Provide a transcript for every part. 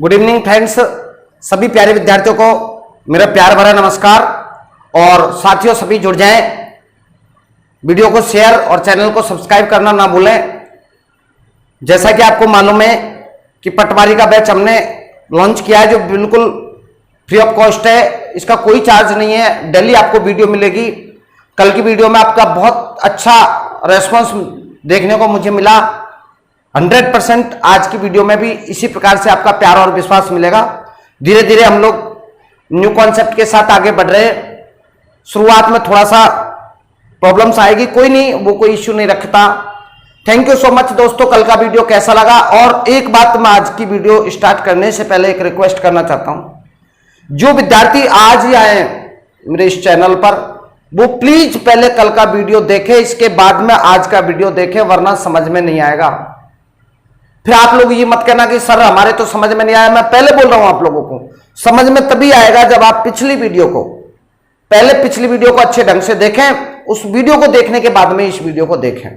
Good evening friends, सभी प्यारे विद्यार्थियों को मेरा प्यार भरा नमस्कार। और साथियों सभी जुड़ जाएं, वीडियो को शेयर और चैनल को सब्सक्राइब करना ना भूलें। जैसा कि आपको मालूम है कि पटवारी का बैच हमने लॉन्च किया है जो बिल्कुल फ्री ऑफ कॉस्ट है, इसका कोई चार्ज नहीं है। डेली आपको वीडियो मिलेगी। कल की वीडियो में आपका बहुत अच्छा रेस्पॉन्स देखने को मुझे मिला। 100% आज की वीडियो में भी इसी प्रकार से आपका प्यार और विश्वास मिलेगा। धीरे धीरे हम लोग न्यू कॉन्सेप्ट के साथ आगे बढ़ रहे हैं। शुरुआत में थोड़ा सा प्रॉब्लम्स आएगी, कोई नहीं, वो कोई इश्यू नहीं रखता। थैंक यू सो मच दोस्तों। कल का वीडियो कैसा लगा? और एक बात मैं आज की वीडियो स्टार्ट करने से पहले एक रिक्वेस्ट करना चाहता हूं, जो विद्यार्थी आज ही आए मेरे इस चैनल पर वो प्लीज पहले कल का वीडियो देखें, इसके बाद में आज का वीडियो देखें, वरना समझ में नहीं आएगा। फिर आप लोग ये मत कहना कि सर हमारे तो समझ में नहीं आया। मैं पहले बोल रहा हूं आप लोगों को समझ में तभी आएगा जब आप पिछली वीडियो को अच्छे ढंग से देखें। उस वीडियो को देखने के बाद में इस वीडियो को देखें।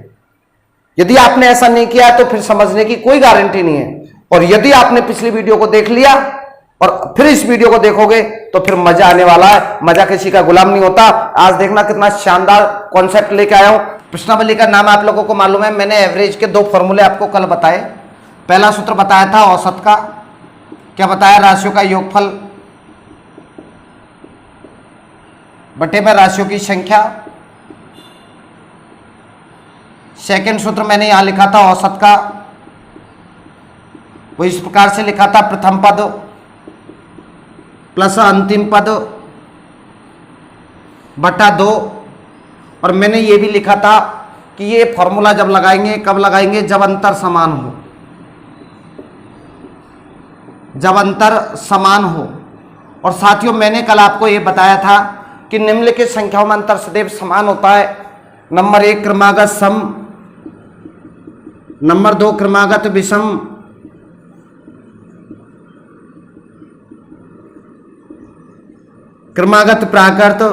यदि आपने ऐसा नहीं किया तो फिर समझने की कोई गारंटी नहीं है। और यदि आपने पिछली वीडियो को देख लिया और फिर इस वीडियो को देखोगे तो फिर मजा आने वाला है। मजा किसी का गुलाम नहीं होता। आज देखना कितना शानदार कॉन्सेप्ट लेके आया हूं। प्रश्नावली का नाम आप लोगों को मालूम है। मैंने एवरेज के 2 फॉर्मूले आपको कल बताए। पहला सूत्र बताया था औसत का, क्या बताया? राशियों का योगफल बटे में राशियों की संख्या। सेकंड सूत्र मैंने यहां लिखा था औसत का, वो इस प्रकार से लिखा था, प्रथम पद प्लस अंतिम पद बटा 2। और मैंने ये भी लिखा था कि ये फॉर्मूला जब लगाएंगे, कब लगाएंगे? जब अंतर समान हो, जब अंतर समान हो। और साथियों मैंने कल आपको ये बताया था कि निम्नलिखित संख्याओं में अंतर सदैव समान होता है। नंबर 1 क्रमागत सम, नंबर 2 क्रमागत विषम, क्रमागत प्राकृत,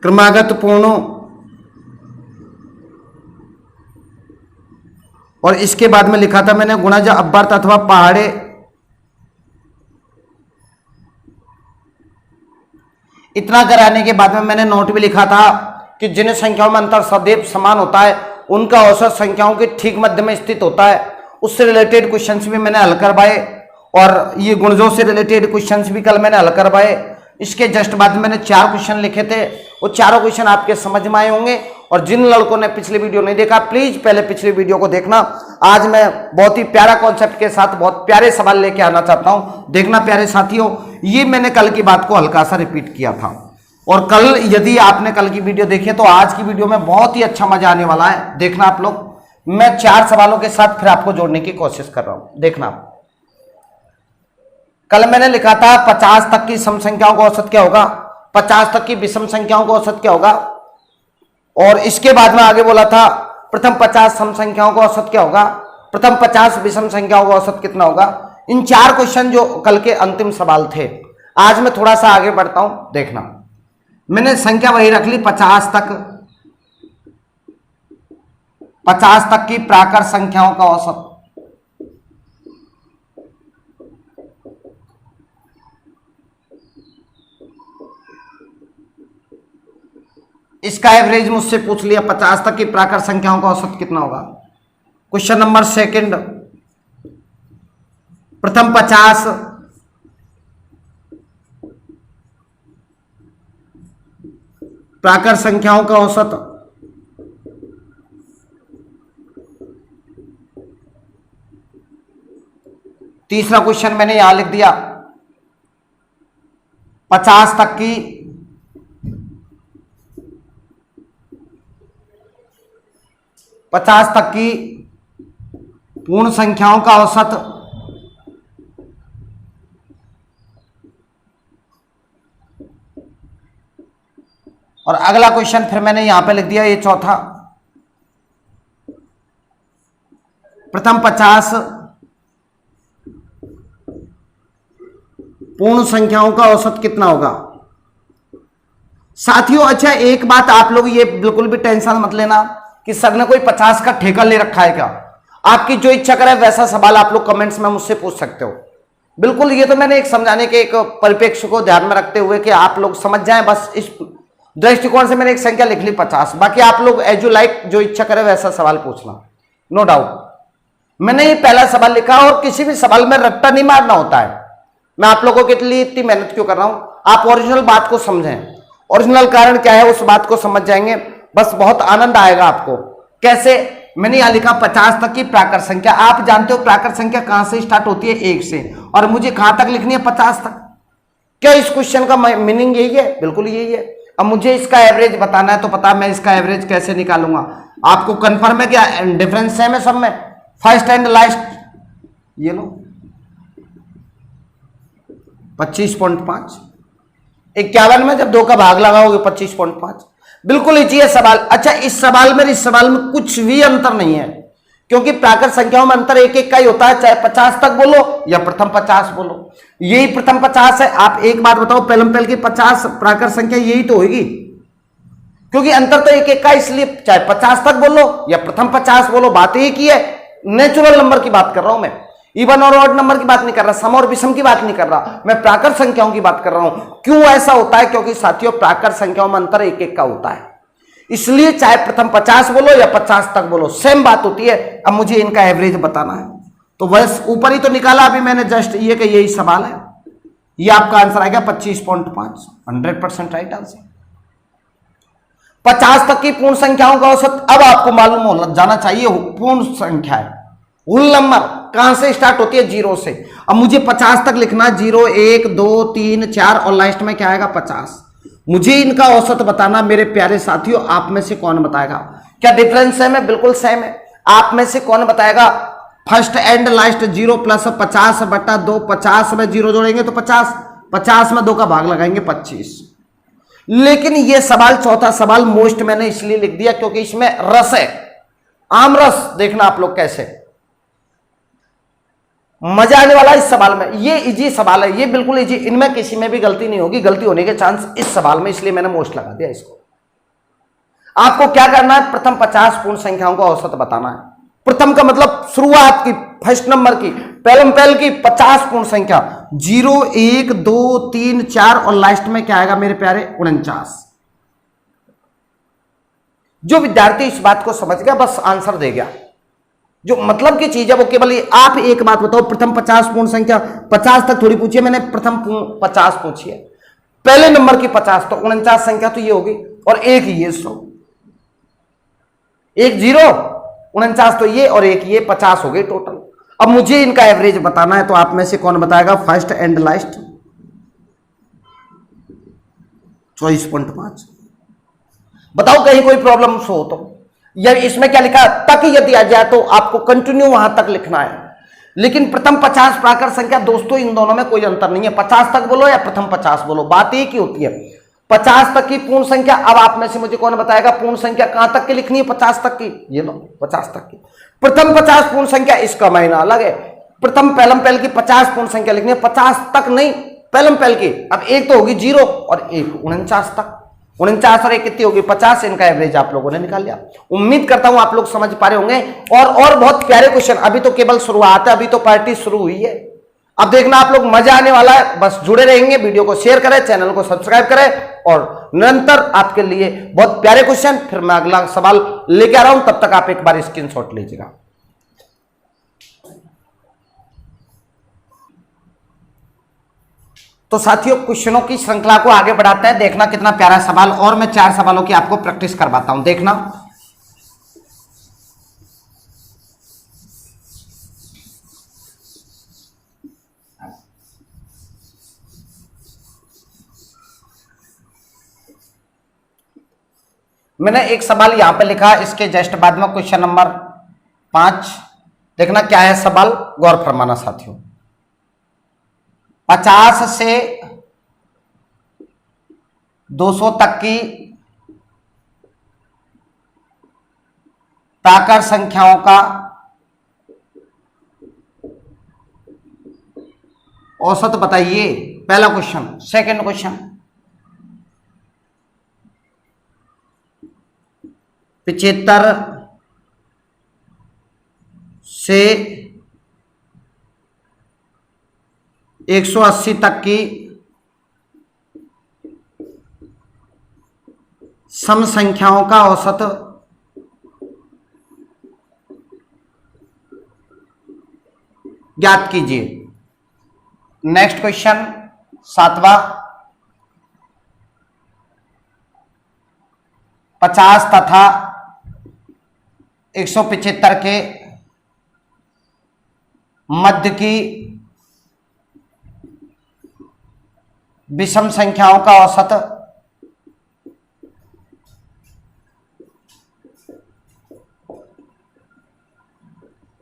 क्रमागत पूर्ण। और इसके बाद में लिखा था मैंने गुणज अव्यर्थ अथवा पहाड़े। इतना कराने के बाद में मैंने नोट भी लिखा था कि जिन संख्याओं में अंतर सदैव समान होता है उनका औसत संख्याओं के ठीक मध्य में स्थित होता है। उससे रिलेटेड क्वेश्चंस भी मैंने हल करवाए और ये गुणजों से रिलेटेड क्वेश्चंस भी कल मैंने हल करवाए। इसके जस्ट बाद मैंने 4 क्वेश्चन लिखे थे। वो चारों क्वेश्चन आपके समझ में आए होंगे। और जिन लड़कों ने पिछली वीडियो नहीं देखा प्लीज पहले पिछली वीडियो को देखना। आज मैं बहुत ही प्यारा कॉन्सेप्ट के साथ बहुत प्यारे सवाल लेके आना चाहता हूं। देखना प्यारे साथियों, ये मैंने कल की बात को हल्का सा रिपीट किया था। और कल यदि आपने कल की वीडियो देखी तो आज की वीडियो में बहुत ही अच्छा मजा आने वाला है। देखना आप लोग, मैं 4 सवालों के साथ फिर आपको जोड़ने की कोशिश कर रहा हूं। देखना, कल मैंने लिखा था 50 तक की सम संख्याओं का औसत क्या होगा, 50 तक की विषम संख्याओं का औसत क्या होगा। और इसके बाद में आगे बोला था प्रथम 50 सम संख्याओं का औसत क्या होगा, प्रथम 50 विषम संख्याओं का औसत कितना होगा। इन 4 क्वेश्चन जो कल के अंतिम सवाल थे। आज मैं थोड़ा सा आगे बढ़ता हूं। देखना, मैंने संख्या वही रख ली 50 तक की प्राकृत संख्याओं का औसत। इसका एवरेज मुझसे पूछ लिया, 50 तक की प्राकृत संख्याओं का औसत कितना होगा। क्वेश्चन नंबर 2, प्रथम 50 प्राकृत संख्याओं का औसत। तीसरा क्वेश्चन मैंने यहां लिख दिया 50 तक की पूर्ण संख्याओं का औसत। और अगला क्वेश्चन फिर मैंने यहां पे लिख दिया, ये चौथा, प्रथम 50 पूर्ण संख्याओं का औसत कितना होगा। साथियों अच्छा एक बात आप लोग ये बिल्कुल भी टेंशन मत लेना कि सर ने कोई 50 का ठेका ले रखा है क्या। आपकी जो इच्छा करे वैसा सवाल आप लोग कमेंट्स में मुझसे पूछ सकते हो। बिल्कुल, ये तो मैंने एक समझाने के एक परिप्रेक्ष्य को ध्यान में रखते हुए कि आप लोग समझ जाएं, बस इस दृष्टिकोण से मैंने एक संख्या लिख ली 50। बाकी आप लोग एज यू लाइक, जो इच्छा करे वैसा सवाल पूछना, नो डाउट। मैंने ये पहला सवाल लिखा और किसी भी सवाल में रट्टा नहीं मारना होता है। मैं आप लोगों के लिए इतनी मेहनत क्यों कर रहा हूं, आप ओरिजिनल बात को समझें, ओरिजिनल कारण क्या है उस बात को समझ जाएंगे, बस बहुत आनंद आएगा आपको। कैसे? मैंने यहां लिखा 50 तक की प्राकृत संख्या। आप जानते हो प्राकृत संख्या कहां से स्टार्ट होती है? 1 से, और मुझे कहां तक लिखनी है? 50 तक। क्या इस क्वेश्चन का मीनिंग यही है? बिल्कुल यही है। अब मुझे इसका एवरेज बताना है तो पता, मैं इसका एवरेज कैसे निकालूंगा? आपको कंफर्म है क्या डिफरेंस है में सब में? फर्स्ट एंड लास्ट ये लो 25.5, 51 में जब 2 का भाग लगाओगे 25.5। बिल्कुल इजी है सवाल। अच्छा, इस सवाल में कुछ भी अंतर नहीं है, क्योंकि प्राकृत संख्याओं में अंतर एक एक का ही होता है, चाहे 50 तक बोलो या प्रथम 50 बोलो। यही प्रथम 50 है। आप एक बात बताओ, पहलम पहल की 50 प्राकृत संख्या यही तो होगी, क्योंकि अंतर तो एक एक का, इसलिए चाहे 50 तक बोलो या प्रथम 50 बोलो, बात एक ही है। नेचुरल नंबर की बात कर रहा हूं मैं, इवन और ऑड नंबर की बात नहीं कर रहा, सम और विषम की बात नहीं कर रहा, मैं प्राकृत संख्याओं की बात कर रहा हूं। क्यों ऐसा होता है? क्योंकि साथियों प्राकृत संख्याओं में अंतर एक एक का होता है, इसलिए चाहे प्रथम 50 बोलो या 50 तक बोलो सेम बात होती है। अब मुझे इनका एवरेज बताना है, तो बस ऊपर ही तो निकाला अभी मैंने जस्ट, ये कि यही सवाल है। ये आपका आंसर आएगा 25.5, 100% राइट आंसर। 50 तक की पूर्ण संख्याओं का औसत अब आपको मालूम हो जाना चाहिए। पूर्ण संख्या है, होल नंबर कहां से स्टार्ट होती है? 0 से। अब मुझे 50 तक लिखना है, 0, 1, 2, 3, 4 और लास्ट में क्या आएगा? 50। मुझे इनका औसत बताना मेरे प्यारे साथियों। आप में से कौन बताएगा? क्या डिफरेंस सेम है? बिल्कुल सेम है। आप में से कौन बताएगा? फर्स्ट एंड लास्ट 0 प्लस 50/2, 50 में 0 जोड़ेंगे तो 50, 50 में 2 का भाग लगाएंगे 25। लेकिन यह सवाल, चौथा सवाल मोस्ट मैंने इसलिए लिख दिया क्योंकि इसमें रस है, आम रस। देखना आप लोग कैसे मजा आने वाला इस सवाल में। ये इजी सवाल है, ये बिल्कुल इजी, इनमें किसी में भी गलती नहीं होगी, गलती होने के चांस इस सवाल में, इसलिए मैंने मोस्ट लगा दिया इसको। आपको क्या करना है? प्रथम 50 पूर्ण संख्याओं का औसत बताना है। प्रथम का मतलब शुरुआत की, फर्स्ट नंबर की, पहलम पहल की 50 पूर्ण संख्या, 0, 1, 2, 3, 4 और लास्ट में क्या आएगा मेरे प्यारे? 49। जो विद्यार्थी इस बात को समझ गया बस आंसर दे गया। जो मतलब की चीज है वो केवल ये। आप एक बात बताओ, प्रथम 50 पूर्ण संख्या, 50 तक थोड़ी पूछिए मैंने, प्रथम 50 पूछी है, पहले नंबर की 50, तो 49 संख्या तो ये होगी, और एक ये 100, एक 0, 49 तो ये, और एक ये, 50 हो गई टोटल। अब मुझे इनका एवरेज बताना है, तो आप में से कौन बताएगा? First and last 24.5। बताओ कहीं कोई प्रॉब्लम हो तो? या इसमें क्या लिखा? तक यदि आ जाए तो आपको कंटिन्यू वहां तक लिखना है। लेकिन प्रथम 50 प्राकृत संख्या दोस्तों, इन दोनों में कोई अंतर नहीं है, 50 तक बोलो या प्रथम 50 बोलो, बात एक ही होती है। 50 तक की पूर्ण संख्या, अब आप में से मुझे कौन बताएगा पूर्ण संख्या कहां तक की लिखनी है? 50 तक की, ये लो 50 तक की। प्रथम 50 पूर्ण संख्या, इसका महीना अलग है। प्रथम पहलम पहल की 50 पूर्ण संख्या लिखनी है, 50 तक नहीं, पहलम पहल की। अब एक तो होगी 0 और एक 49 तक, 49 और एक कितनी होगी? 50। इनका एवरेज आप लोगों ने निकाल लिया। उम्मीद करता हूं आप लोग समझ पा रहे होंगे। और बहुत प्यारे क्वेश्चन, अभी तो केवल शुरुआत है, अभी तो पार्टी शुरू हुई है। अब देखना आप लोग, मजा आने वाला है। बस जुड़े रहेंगे, वीडियो को शेयर करें, चैनल को सब्सक्राइब करें, और निरंतर आपके लिए बहुत प्यारे क्वेश्चन फिर मैं अगला सवाल लेके आ रहा हूं। तब तक आप एक बार स्क्रीनशॉट लीजिएगा। तो साथियों, क्वेश्चनों की श्रृंखला को आगे बढ़ाते हैं। देखना कितना प्यारा सवाल, और मैं 4 सवालों की आपको प्रैक्टिस करवाता हूं, देखना। मैंने एक सवाल यहां पे लिखा, इसके जस्ट बाद में क्वेश्चन नंबर 5। देखना क्या है सवाल, गौर फरमाना साथियों। 50 से 200 तक की प्राकृत संख्याओं का औसत बताइए, पहला क्वेश्चन। सेकंड क्वेश्चन, 75 से 180 तक की सम संख्याओं का औसत ज्ञात कीजिए। नेक्स्ट क्वेश्चन 7वां, 50 तथा 175 के मध्य की विषम संख्याओं का औसत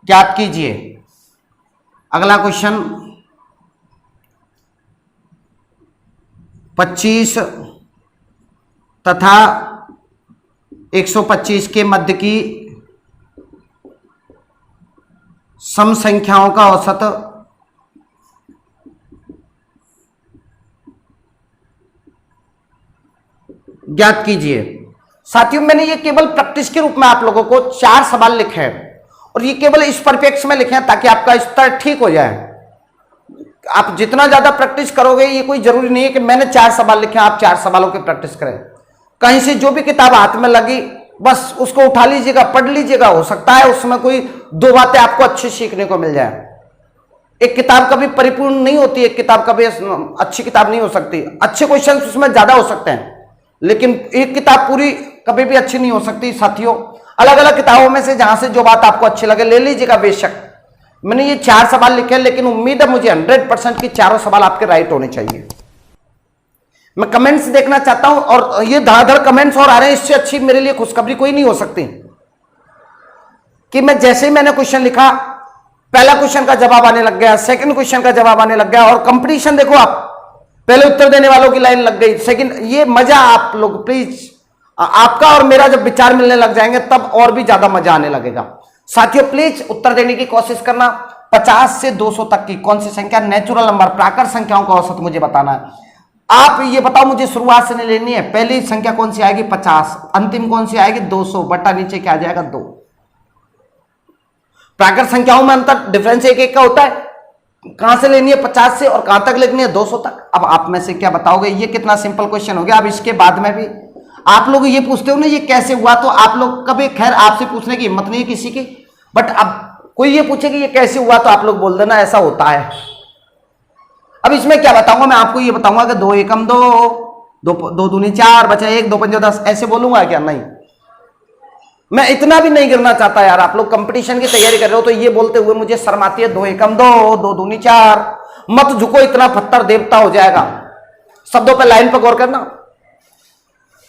ज्ञात कीजिए। अगला क्वेश्चन 25 तथा 125 के मध्य की सम संख्याओं का औसत ज्ञात कीजिए। साथियों, मैंने ये केवल प्रैक्टिस के रूप में आप लोगों को 4 सवाल लिखे हैं और ये केवल इस परिप्रेक्ष्य में लिखे हैं ताकि आपका स्तर ठीक हो जाए। आप जितना ज्यादा प्रैक्टिस करोगे, ये कोई जरूरी नहीं है कि मैंने 4 सवाल लिखे हैं आप 4 सवालों की प्रैक्टिस करें। कहीं से जो भी किताब हाथ में लगी बस उसको उठा लीजिएगा, पढ़ लीजिएगा। हो सकता है उसमें कोई 2 बातें आपको अच्छी सीखने को मिल जाए। एक किताब कभी परिपूर्ण नहीं होती, एक किताब कभी अच्छी किताब नहीं हो सकती। अच्छे क्वेश्चन उसमें ज्यादा हो सकते हैं, लेकिन एक किताब पूरी कभी भी अच्छी नहीं हो सकती। साथियों, अलग अलग किताबों में से जहां से जो बात आपको अच्छी लगे ले लीजिएगा। बेशक मैंने ये 4 सवाल लिखे हैं, लेकिन उम्मीद है मुझे 100% की चारों सवाल आपके राइट होने चाहिए। मैं कमेंट्स देखना चाहता हूं, और ये धड़ाधड़ कमेंट्स और आ रहे हैं। इससे अच्छी मेरे लिए खुशखबरी कोई नहीं हो सकती कि मैं जैसे ही मैंने क्वेश्चन लिखा, पहला क्वेश्चन का जवाब आने लग गया, सेकंड क्वेश्चन का जवाब आने लग गया, और कंपटीशन देखो आप, पहले उत्तर देने वालों की लाइन लग गई, सेकंड। ये मजा आप लोग प्लीज, आपका और मेरा जब विचार मिलने लग जाएंगे तब और भी ज्यादा मजा आने लगेगा। साथियों, प्लीज उत्तर देने की कोशिश करना। 50 से 200 तक की कौन सी संख्या नेचुरल नंबर प्राकृत संख्याओं का औसत मुझे बताना है। आप ये बताओ, मुझे शुरुआत से नहीं लेनी है। पहली संख्या कौन सी आएगी? 50। अंतिम कौन सी आएगी? 200 बटा नीचे क्या आ जाएगा? 2। प्राकृत संख्याओं में अंतर डिफरेंस एक एक का होता है। कहां से लेनी है? 50 से, और कहां तक लेनी है? 200 तक। अब आप में से क्या बताओगे? ये कितना सिंपल क्वेश्चन हो गया। अब इसके बाद में भी आप लोग ये पूछते हो ना ये कैसे हुआ, तो आप लोग कभी, खैर आपसे पूछने की हिम्मत नहीं है किसी की, बट अब कोई ये पूछे कि ये कैसे हुआ तो आप लोग बोल देना ऐसा होता है। अब इसमें क्या बताऊंगा मैं आपको? ये बताऊंगा कि 2 एकम 2, 2 दूनी 4, बचा 1, 2 पंजे 10, ऐसे बोलूंगा क्या? नहीं, मैं इतना भी नहीं गिरना चाहता यार। आप लोग कंपटीशन की तैयारी कर रहे हो तो ये बोलते हुए मुझे शर्म आती है। 2 एकम 2, 2 दूनी 4, मत झुको इतना पत्थर देवता हो जाएगा। शब्दों पर लाइन पर गौर करना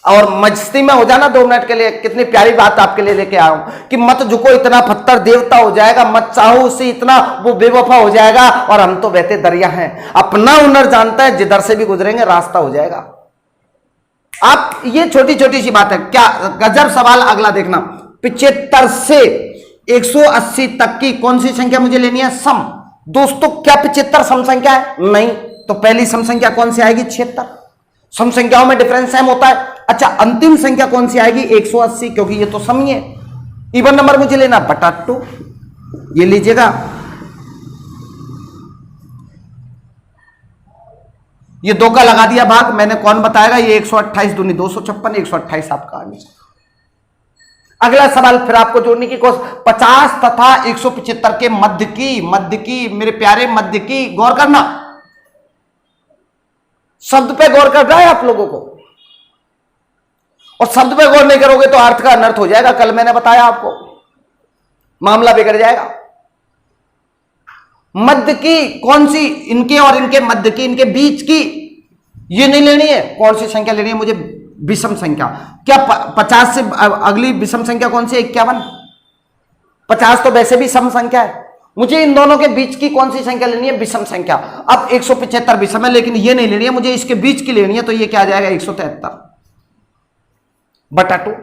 और मस्ती में हो जाना 2 मिनट के लिए। कितनी प्यारी बात आपके लिए लेके आया हूं कि मत झुको इतना पत्थर देवता हो जाएगा, मत चाहो उससे इतना वो बेवफा हो जाएगा, और हम तो बहते दरिया हैं। अपना हुनर जानता है, जिधर से भी गुजरेंगे रास्ता हो जाएगा। आप ये छोटी छोटी सी बात है क्या? गजब सवाल अगला देखना। 75 से 180 तक की कौन सी संख्या मुझे लेनी है? सम। दोस्तों, क्या 75 सम संख्या है? नहीं। तो पहली सम संख्या कौन सी आएगी? 76। सम संख्याओं में डिफरेंस सेम होता है। अच्छा, अंतिम संख्या कौन सी आएगी? 180, क्योंकि ये तो सम ही है। इवन नंबर मुझे लेना बटा 2, ये लीजिएगा। ये 2 का लगा दिया भाग, मैंने कौन बताएगा? ये 128 दूनी 256, 128 आपका आंसर। अगला सवाल फिर आपको जोड़ने की कोशिश। 50 तथा 175 के मध्य की मेरे प्यारे मध्य की, गौर करना, शब्द पे गौर कर रहा है आप लोगों को, और शब्द पे गौर नहीं करोगे तो अर्थ का अनर्थ हो जाएगा। कल मैंने बताया आपको, मामला बिगड़ जाएगा। मध्य की कौन सी? इनके और इनके मध्य की, इनके बीच की, ये नहीं लेनी है। कौन सी संख्या लेनी है मुझे? विषम संख्या। क्या 50 से अगली विषम संख्या कौन सी? 51। 50 तो वैसे भी सम संख्या है। मुझे इन दोनों के बीच की कौन सी संख्या लेनी है? विषम संख्या। अब 175 विषम है, लेकिन ये नहीं लेनी है मुझे, इसके बीच की लेनी है। तो ये क्या आ जाएगा? 173 बटा 2।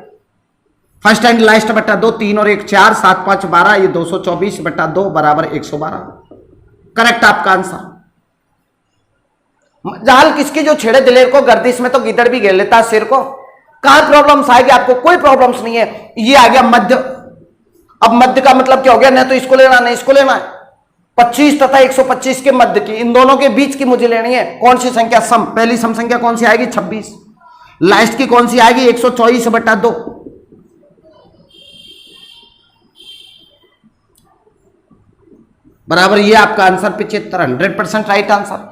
फर्स्ट एंड लास्ट बटा 2, 3 और 1 4, 7 5 12, ये 224 बटा 2 बराबर 112। करेक्ट आपका आंसर। जाल किसकी जो छेड़े दिलेर को, गर्दिश में तो गिदड़ भी घेर लेता है सिर को। कहां प्रॉब्लम्स आएगी आपको? कोई प्रॉब्लम्स नहीं है। ये आ गया मध्य। अब मध्य का मतलब क्या हो गया, न तो इसको लेना न इसको लेना है। 25 तथा 125 के मध्य की, इन दोनों के बीच की मुझे लेनी है। कौन सी संख्या सम, पहली सम संख्या कौन सी आएगी 26, लास्ट की कौन सी आएगी 124/2। बराबर, ये आपका आंसर 75, 100% राइट आंसर।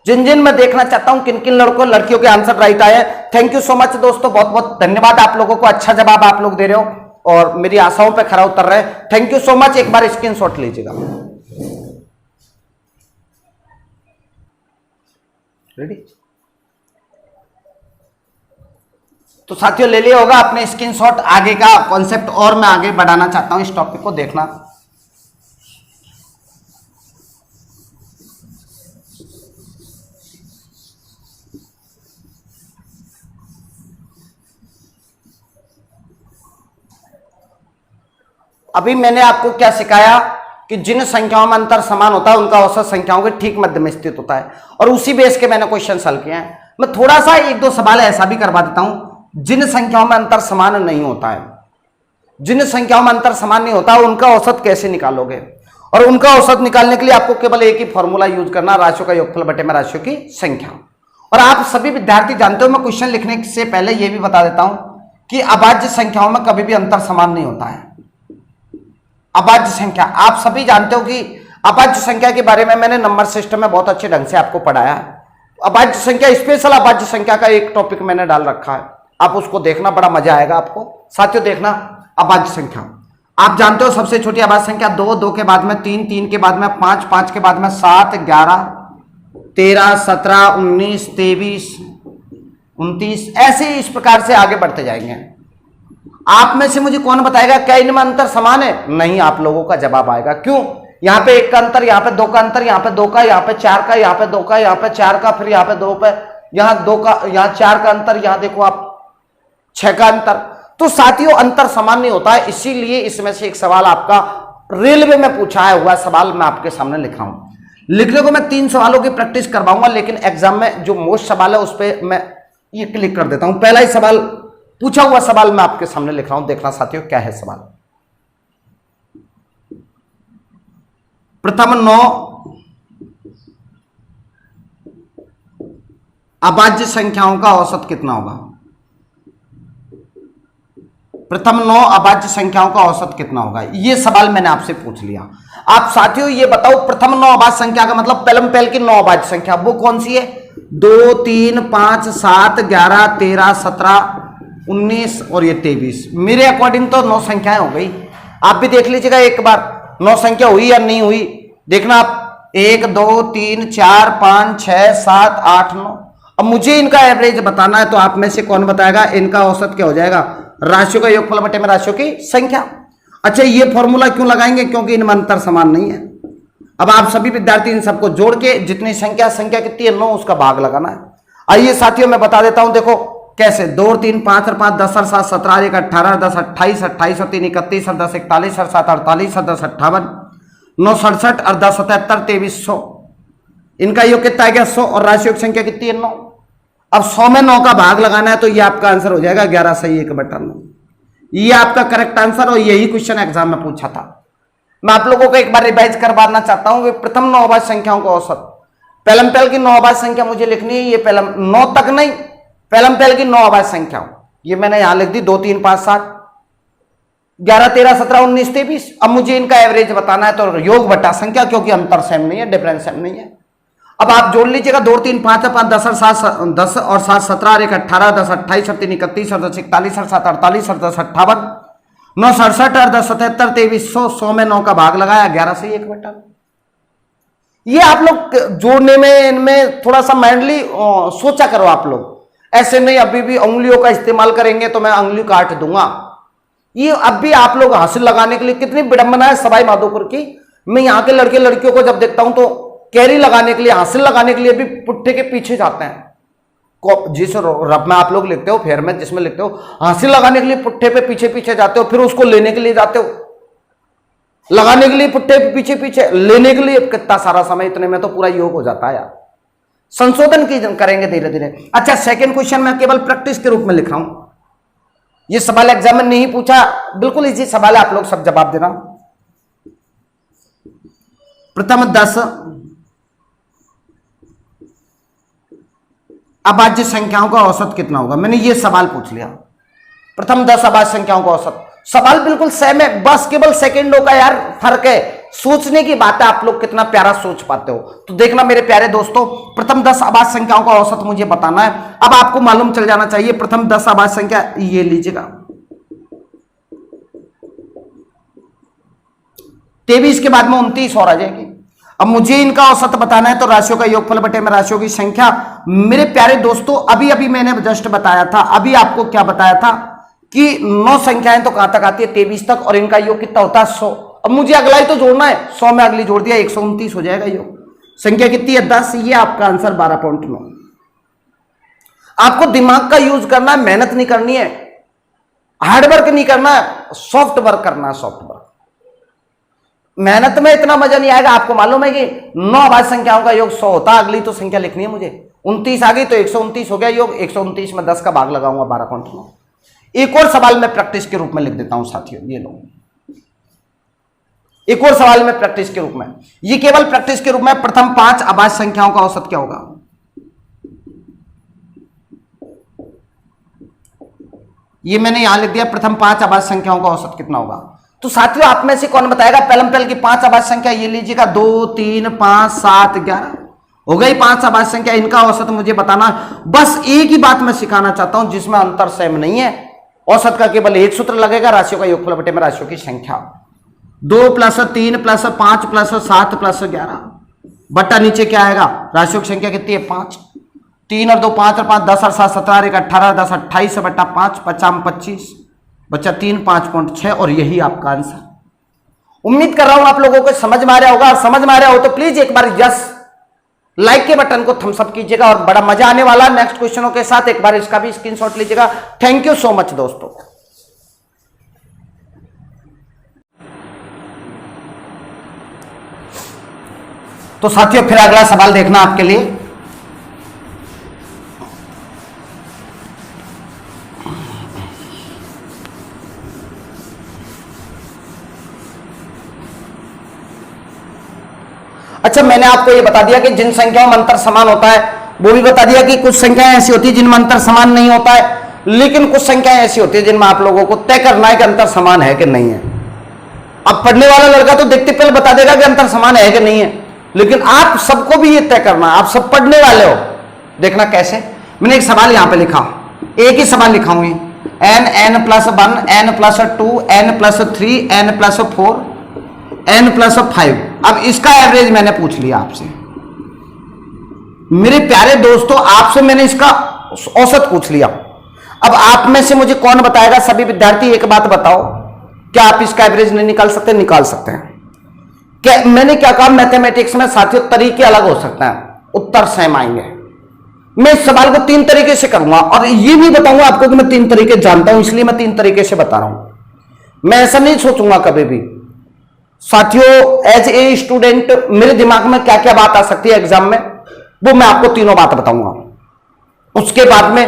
जिन जिन मैं देखना चाहता हूं किन किन लड़कों लड़कियों के आंसर राइट आए। थैंक यू सो मच दोस्तों, बहुत बहुत धन्यवाद आप लोगों को, अच्छा जवाब आप लोग दे रहे हो और मेरी आशाओं पे खरा उतर रहे हैं। Thank you so much. एक बार स्क्रीनशॉट लीजिएगा। रेडी? तो साथियों ले लिया होगा आपने स्क्रीनशॉट। आगे का कॉन्सेप्ट और मैं आगे बढ़ाना चाहता हूं, इस टॉपिक को देखना। अभी मैंने आपको क्या सिखाया कि जिन संख्याओं में अंतर समान होता है उनका औसत संख्याओं के ठीक मध्य में स्थित होता है, और उसी बेस के मैंने क्वेश्चन हल किए हैं। मैं थोड़ा सा एक दो सवाल ऐसा भी करवा देता हूं, जिन संख्याओं में अंतर समान नहीं होता है, जिन संख्याओं में अंतर समान नहीं होता उनका औसत कैसे निकालोगे। और उनका औसत निकालने के लिए आपको केवल एक ही फॉर्मूला यूज करना, राशियों का योगफल बटे में राशियों की संख्या। और आप सभी विद्यार्थी जानते हो, मैं क्वेश्चन लिखने से पहले यह भी बता देता हूं कि अभाज्य संख्याओं में कभी भी अंतर समान नहीं होता है। अभाज्य संख्या, आप सभी जानते हो कि अभाज्य संख्या के बारे में मैंने नंबर सिस्टम में बहुत अच्छे ढंग से आपको पढ़ाया है। अभाज्य संख्या, स्पेशल अभाज्य संख्या का एक टॉपिक मैंने डाल रखा है, आप उसको देखना, बड़ा मजा आएगा आपको। साथियों देखना, अभाज्य संख्या आप जानते हो सबसे छोटी अभाज्य संख्या 2, 2 के बाद में 3, 3 के बाद में 5, 5 के बाद में 7, 11, 13, 17, 19, 23, 29, ऐसे इस प्रकार से आगे बढ़ते जाएंगे। आप में से मुझे कौन बताएगा क्या इनमें अंतर समान है? नहीं, आप लोगों का जवाब आएगा। क्यों? यहां पे 1 का अंतर, यहां पे 2 का अंतर, यहां पे 2 का, यहां पे 4 का, यहां पे 2 का, यहां पे 4 का, फिर यहां पे 2 पे, यहां 2 का, यहां 4 का अंतर, यहां देखो आप 6 का अंतर। तो साथियों अंतर समान नहीं होता है, इसीलिए इसमें से एक सवाल आपका रेलवे में पूछा हुआ सवाल मैं आपके सामने लिखा हूं। लिखने को मैं 3 सवालों की प्रैक्टिस करवाऊंगा, लेकिन एग्जाम में जो मोस्ट सवाल है उस पर मैं ये क्लिक कर देता हूं। पहला ही सवाल, पूछा हुआ सवाल मैं आपके सामने लिख रहा हूं, देखना साथियों क्या है सवाल। प्रथम 9 अभाज्य संख्याओं का औसत कितना होगा? प्रथम 9 अभाज्य संख्याओं का औसत कितना होगा, ये सवाल मैंने आपसे पूछ लिया। आप साथियों ये बताओ, प्रथम 9 अभाज्य संख्या का मतलब पहलम पहल की 9 अभाज्य संख्या वो कौन सी है? 2, 3, 5, 7, 11, 13, 17, 19 और ये 23। मेरे अकॉर्डिंग तो 9 संख्याएं हो गई। आप भी देख लीजिएगा एक बार 9 संख्या हुई या नहीं हुई। देखना आप 1, 2, 3, 4, 5, 6, 7, 8, 9। अब मुझे इनका एवरेज बताना है, तो आप में से कौन बताएगा इनका औसत क्या हो जाएगा? राशियों का योगफल बटे में राशियों की संख्या। अच्छा, ये फॉर्मूला क्यों लगाएंगे? क्योंकि इनमें अंतर समान नहीं है। अब आप सभी विद्यार्थी इन सबको जोड़ के जितनी संख्या कितनी है 9, उसका भाग लगाना है। आइए साथियों मैं बता देता हूं, देखो कैसे। 2 और 3 5 और 5 10 और 7 17 और 1 18 10 28 28 और 3 31 और 10 41 और 7 48 और 10 58 9 67 और 10 77 2300। इनका योग कितना है? 100। और राशियों की संख्या कितनी है? 9। अब 100 में 9 का भाग लगाना है, तो ये आपका आंसर हो जाएगा 11 सही 1/9। ये आपका करेक्ट आंसर, और यही क्वेश्चन एग्जाम में पूछा था। मैं आप लोगों को एक बार रिवाइज करवाना चाहता हूं कि प्रथम 9 अभाज्य संख्याओं का औसत, पहलम पहल की 9 अभाज्य संख्या मुझे लिखनी है। ये पहलम 9 तक नहीं, पहलम पहल की 9 अभाज्य संख्या, ये मैंने यहां लिख दी 2 3 5 7 11 13 17 19 23। अब मुझे इनका एवरेज बताना है, तो योग बटा संख्या, क्योंकि अंतर सेम नहीं है, डिफरेंस सेम नहीं है। अब आप जोड़ लीजिएगा 2 3 5 5 10 और 7 10 और 7 17 और 1 18 10 28 और 3 31 और 10 41 और 7 48 और 10 58 9 67 और 10 77 2300। 100 में 9 का भाग लगाया 11 से 1/9। ये आप लोग जोड़ने में इनमें थोड़ा सा माइंडली सोचा करो आप लोग, ऐसे नहीं अभी भी उंगलियों का इस्तेमाल करेंगे तो मैं उंगली काट दूंगा। ये अब भी आप लोग हासिल लगाने के लिए, कितनी विडंबना है सवाई माधोपुर की। मैं यहाँ के लड़के लड़कियों को जब देखता हूं तो कैरी लगाने के लिए, हासिल लगाने के लिए भी पुट्ठे के पीछे जाते हैं। जिस रब में आप लोग लिखते हो, फेर में जिसमें लिखते हो, हासिल लगाने के लिए पुट्ठे पे पीछे पीछे जाते हो, फिर उसको लेने के लिए जाते हो, लगाने के लिए पुट्ठे पे पीछे पीछे, लेने के लिए कितना सारा समय, इतने में तो पूरा योग हो जाता है यार। संशोधन की करेंगे धीरे धीरे। अच्छा, सेकंड क्वेश्चन मैं केवल प्रैक्टिस के रूप में लिख रहा हूं। ये सवाल एग्जाम में नहीं पूछा, बिल्कुल इजी सवाल है, आप लोग सब जवाब देना। प्रथम 10 अभाज्य संख्याओं का औसत कितना होगा? मैंने ये सवाल पूछ लिया, प्रथम 10 अभाज्य संख्याओं का औसत। सवाल बिल्कुल सेम है, बस केवल सेकंडों का यार फर्क है, सोचने की बात है, आप लोग कितना प्यारा सोच पाते हो। तो देखना मेरे प्यारे दोस्तों, प्रथम 10 अभाज्य संख्याओं का औसत मुझे बताना है। अब आपको मालूम चल जाना चाहिए प्रथम 10 अभाज्य संख्या, ये लीजिएगा 23 के बाद में 29 और आ जाएगी। अब मुझे इनका औसत बताना है, तो राशियों का योगफल बटे में राशियों की संख्या। मेरे प्यारे दोस्तों, अभी अभी मैंने जस्ट बताया था, अभी आपको क्या बताया था कि 9 संख्याएं तो कहां तक आती है? 23 तक, और इनका योग कितना होता है? 100। अब मुझे अगला ही तो जोड़ना है, 100 में अगली जोड़ दिया, 129 हो जाएगा योग। संख्या कितनी है? 10। ये आपका आंसर 12.9। आपको दिमाग का यूज करना है, मेहनत नहीं करनी है, हार्डवर्क नहीं करना है, सॉफ्ट वर्क करना है, सॉफ्ट वर्क। मेहनत में इतना मजा नहीं आएगा। आपको मालूम है कि 9 अभाज्य संख्याओं का योग 100 होता है, अगली तो संख्या लिखनी है मुझे। 29 आ गई तो 129 हो गया योग, 129 में 10 का भाग लगाऊंगा 12.9। एक और सवाल मैं प्रैक्टिस के रूप में लिख देता हूं साथियों, ये लो, एक और सवाल में प्रैक्टिस के रूप में, ये केवल प्रैक्टिस के रूप में। प्रथम 5 अभाज्य संख्याओं का औसत क्या होगा? ये मैंने यहां लिख दिया, प्रथम 5 अभाज्य संख्याओं का औसत कितना होगा? तो साथियों आप में से कौन बताएगा? पहले की 5 अभाज्य संख्या ये लीजिएगा, 2, 3, 5, 7, 11 हो गई 5 अभाज्य संख्या। इनका औसत मुझे बताना। बस एक ही बात मैं सिखाना चाहता हूं जिसमें अंतर सेम नहीं है। औसत का केवल एक सूत्र लगेगा, राशियों का योगफल बटे में राशियों की संख्या। 2 + 3 + 5 + 7 + 11 बट्टा नीचे क्या आएगा? राशियों की संख्या कितनी है? 5। 3 और 2 5 और 5 10 और 7 17 और 1 18 10 28 बट्टा 5 50 25 बच्चा 3 5.6 और यही आपका आंसर। उम्मीद कर रहा हूं आप लोगों को समझ में आ रहा होगा। समझ में आ रहा हो तो प्लीज एक बार यस लाइक के बटन को थम्स अप कीजिएगा, और बड़ा मजा आने वाला नेक्स्ट क्वेश्चनों के साथ। एक बार इसका भी स्क्रीनशॉट लीजिएगा। थैंक यू सो मच दोस्तों। तो साथियों फिर अगला सवाल देखना आपके लिए। अच्छा, मैंने आपको ये बता दिया कि जिन संख्याओं में अंतर समान होता है, वो भी बता दिया कि कुछ संख्याएं ऐसी होती है जिनमें अंतर समान नहीं होता है, लेकिन कुछ संख्याएं ऐसी होती है जिनमें आप लोगों को तय करना है कि अंतर समान है कि नहीं है। अब पढ़ने वाला लड़का तो देखते पहले बता देगा कि अंतर समान है कि नहीं है, लेकिन आप सबको भी ये तय करना है। आप सब पढ़ने वाले हो, देखना कैसे। मैंने एक सवाल यहां पे लिखा, एक ही सवाल लिखाऊंगी, n+1 n+2 n+3 n+4 n+5। अब इसका एवरेज मैंने पूछ लिया आपसे। मेरे प्यारे दोस्तों, आपसे मैंने इसका औसत पूछ लिया। अब आप में से मुझे कौन बताएगा? सभी विद्यार्थी एक बात बताओ, क्या आप इसका एवरेज नहीं निकाल सकते? निकाल सकते हैं। क्या मैंने क्या कहा? मैथमेटिक्स में साथियों तरीके अलग हो सकते हैं, उत्तर सेम आएंगे। मैं इस सवाल को 3 तरीके से करूंगा, और ये भी बताऊंगा आपको कि मैं 3 तरीके जानता हूं, इसलिए मैं 3 तरीके से बता रहा हूं। मैं ऐसा नहीं सोचूंगा कभी भी साथियों, एज ए स्टूडेंट मेरे दिमाग में क्या क्या बात आ सकती है एग्जाम में, वो मैं आपको तीनों बात बताऊंगा। उसके बाद में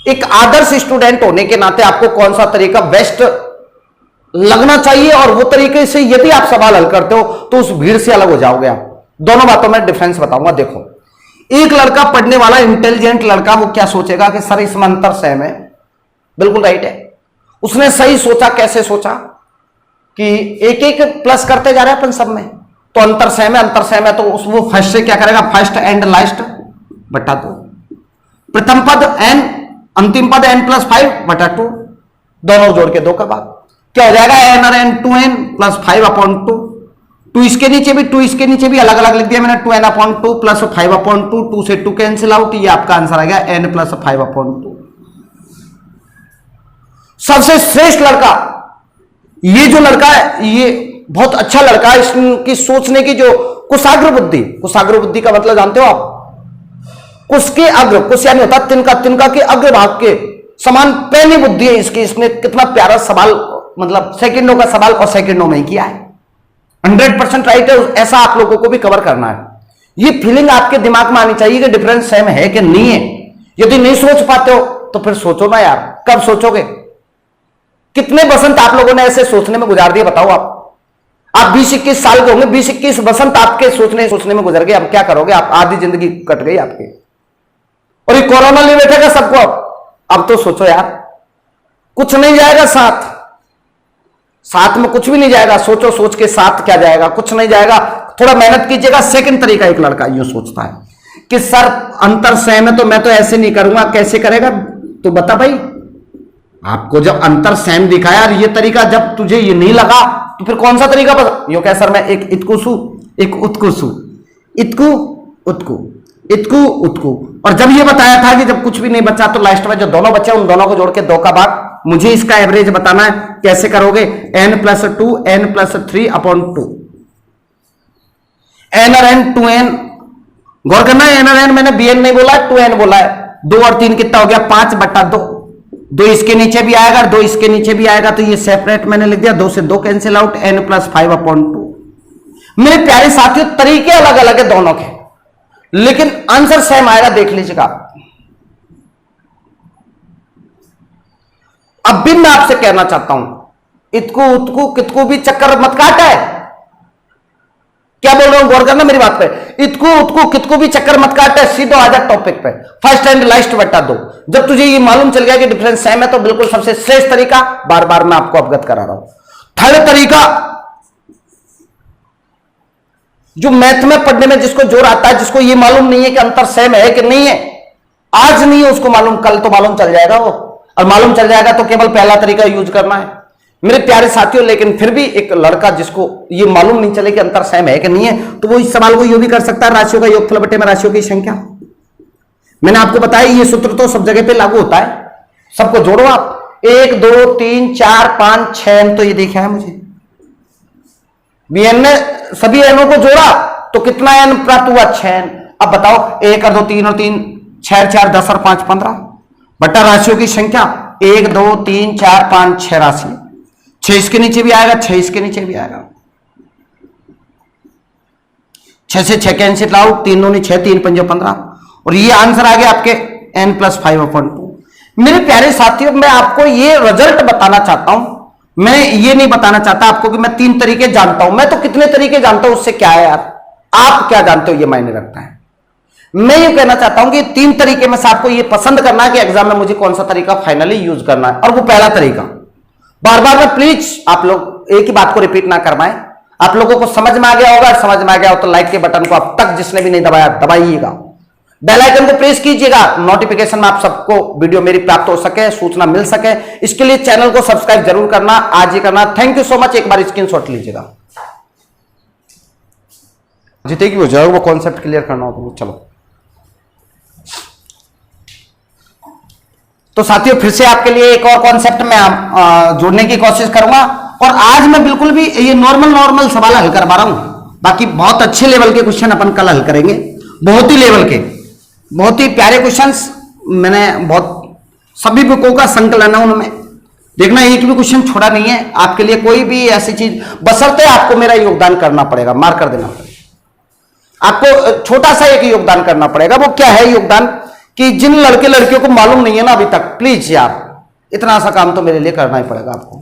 एक आदर्श स्टूडेंट होने के नाते आपको कौन सा तरीका बेस्ट लगना चाहिए, और वो तरीके से यदि आप सवाल हल करते हो तो उस भीड़ से अलग हो जाओगे आप। दोनों बातों में डिफरेंस बताऊंगा। देखो, एक लड़का पढ़ने वाला इंटेलिजेंट लड़का, वो क्या सोचेगा कि सर इसमें अंतर सेम है, बिल्कुल राइट है। उसने सही सोचा। कैसे सोचा? कि एक एक प्लस करते जा रहे हैं अपन सब में, तो अंतर सेम है, अंतर सेम है, तो वो फर्स्ट से क्या करेगा? फर्स्ट एंड लास्ट बटा 2। प्रथम पद n, अंतिम पद n+5 बटा 2, दोनों जोड़ के 2 का भाग क्या हो जाएगा? n और n 2n + 5/2। 2 इसके नीचे भी, 2 इसके नीचे भी अलग अलग लिख दिया मैंने, 2n/2 + 5/2, 2 से 2 कैंसिल आउट, ये आपका आंसर आ गया n + 5/2। सबसे श्रेष्ठ लड़का ये जो लड़का है, ये बहुत अच्छा लड़का है। इसकी सोचने की जो कुशाग्र बुद्धि, कुशाग्र बुद्धि का मतलब जानते हो आप? कुश के अग्र, कुश यानी होता तिनका, तिनका के अग्र भाग के समान पैनी बुद्धि है इसकी। इसने कितना प्यारा सवाल, मतलब सेकंडों का सवाल और सेकंडों में ही किया है। 100% राइट है। ऐसा आप लोगों को भी कवर करना है। ये फीलिंग आपके दिमाग में आनी चाहिए कि डिफरेंस सेम है कि नहीं है। यदि नहीं सोच पाते हो तो फिर सोचो ना यार, कब सोचोगे? कितने बसंत आप लोगों ने ऐसे सोचने में गुजार दिए बताओ आप 20-21 साल के होंगे, 20-21 बसंत आपके सोचने में गुजर गए। अब क्या करोगे आप? आधी जिंदगी कट गई आपकी। और ये कोरोना ले बैठेगा सबको। अब तो सोचो यार, कुछ नहीं जाएगा साथ में कुछ भी नहीं जाएगा। सोचो, सोच के साथ क्या जाएगा? कुछ नहीं जाएगा। थोड़ा मेहनत कीजिएगा। सेकंड तरीका, एक लड़का यूं सोचता है कि सर अंतर सेम है तो मैं तो ऐसे नहीं करूंगा। कैसे करेगा? तो बता भाई, आपको जब अंतर सेम दिखाया और ये तरीका जब तुझे ये नहीं लगा तो फिर कौन सा तरीका बता? यो क्या सर, मैं एक इतकुसू एक उत्कुसू, इतकू उतकू, इतकू उतकू। और जब ये बताया था कि जब कुछ भी नहीं बचा तो लास्ट में जो दोनों बचे उन दोनों को जोड़ के 2 का भाग, मुझे इसका एवरेज बताना है। कैसे करोगे? n+2 n+3 अपॉन 2, n और n 2n। गौर करना है, n और n मैंने bn नहीं बोला है, 2n बोला है। 2 और 3 कितना हो गया? 5/2। 2 इसके नीचे भी आएगा, 2 इसके नीचे भी आएगा, तो ये सेपरेट मैंने लिख दिया। 2 से 2 कैंसिल आउट, n+5 अपॉन 2। मेरे प्यारे साथियों, तरीके अलग अलग है दोनों के, लेकिन आंसर सेम आएगा। देख लीजिएगा। अब भी मैं आपसे कहना चाहता हूं, इतकू उतकू कितकू भी चक्कर मत काट है। क्या बोल रहा हूं? गौर करना मेरी बात पे। इतकू उतकू कितकू भी चक्कर मत काट है, सीधो आ जा टॉपिक पे। फर्स्ट एंड लास्ट बटा 2। जब तुझे ये मालूम चल गया कि डिफरेंस सेम है तो बिल्कुल सबसे श्रेष्ठ तरीका, बार बार मैं आपको अवगत करा रहा हूं। थर्ड तरीका, जो मैथ में पढ़ने में जिसको जोर आता है, जिसको ये मालूम नहीं है कि अंतर सेम है कि नहीं है, आज नहीं है उसको मालूम, कल तो मालूम चल जाएगा वो। और मालूम चल जाएगा तो केवल पहला तरीका यूज करना है मेरे प्यारे साथियों। लेकिन फिर भी एक लड़का जिसको ये मालूम नहीं चले कि अंतर सेम है कि नहीं है, तो वो इस सवाल को यू भी कर सकता है, राशियों का योगफल बटे में राशियों की संख्या। मैंने आपको बताया ये सूत्र तो सब जगह पे लागू होता है। सबको जोड़ो आप, 1 2 3 4 5 6 तो ये देखा है मुझे। bn ने सभी एनओ को जोड़ा तो कितना एन प्राप्त हुआ? 6n। अब बताओ, 1 और 2 3 और 3 6 4 10 और 5 15 बटा राशियों की संख्या 1 2 3 4 5 6 राशि। 6 इसके नीचे भी आएगा, 6 इसके नीचे भी आएगा। 6 से 6 कैंसिल आउट, 3 दूनी 6 3 पंजे 15। और ये आंसर आ गया आपके n+5 अपॉन 2। मेरे प्यारे साथियों, मैं आपको ये रिजल्ट बताना चाहता हूं। मैं ये नहीं बताना चाहता आपको कि मैं 3 तरीके जानता हूं। मैं तो कितने तरीके जानता हूं, उससे क्या है यार? आप क्या जानते हो ये मायने रखता है। मैं ये कहना चाहता हूं कि 3 तरीके में से आपको ये पसंद करना है कि एग्जाम में मुझे कौन सा तरीका फाइनली यूज करना है। और वो पहला तरीका, बार बार में प्लीज आप लोग एक ही बात को रिपीट ना करवाएं। आप लोगों को समझ में आ गया होगा, समझ में आ गया हो तो लाइक के बटन को अब तक जिसने भी नहीं दबाया दबाइएगा, बेल आइकन को प्रेस कीजिएगा, नोटिफिकेशन में आप सबको वीडियो मेरी प्राप्त हो सके, सूचना मिल सके। इसके लिए चैनल को सब्सक्राइब जरूर करना, आज ही करना। Thank you so much. एक बार स्क्रीनशॉट लीजिएगा, जितने की हो जाए वो कॉन्सेप्ट क्लियर करना हो तो चलो। तो साथियों, फिर से आपके लिए एक और कॉन्सेप्ट में जोड़ने की कोशिश करूंगा। और आज मैं बिल्कुल भी ये नॉर्मल सवाल हल करवा रहा हूं। बाकी बहुत अच्छे लेवल के क्वेश्चन अपन कल हल करेंगे, बहुत ही लेवल के, बहुत ही प्यारे क्वेश्चंस। मैंने बहुत सभी बुकों का संकलन है उनमें, देखना एक भी क्वेश्चन छोड़ा नहीं है आपके लिए। कोई भी ऐसी चीज, बशर्ते आपको मेरा योगदान करना पड़ेगा, मार कर देना पड़ेगा आपको। छोटा सा एक योगदान करना पड़ेगा। वो क्या है योगदान? कि जिन लड़के लड़कियों को मालूम नहीं है ना अभी तक, प्लीज यार इतना सा काम तो मेरे लिए करना ही पड़ेगा आपको।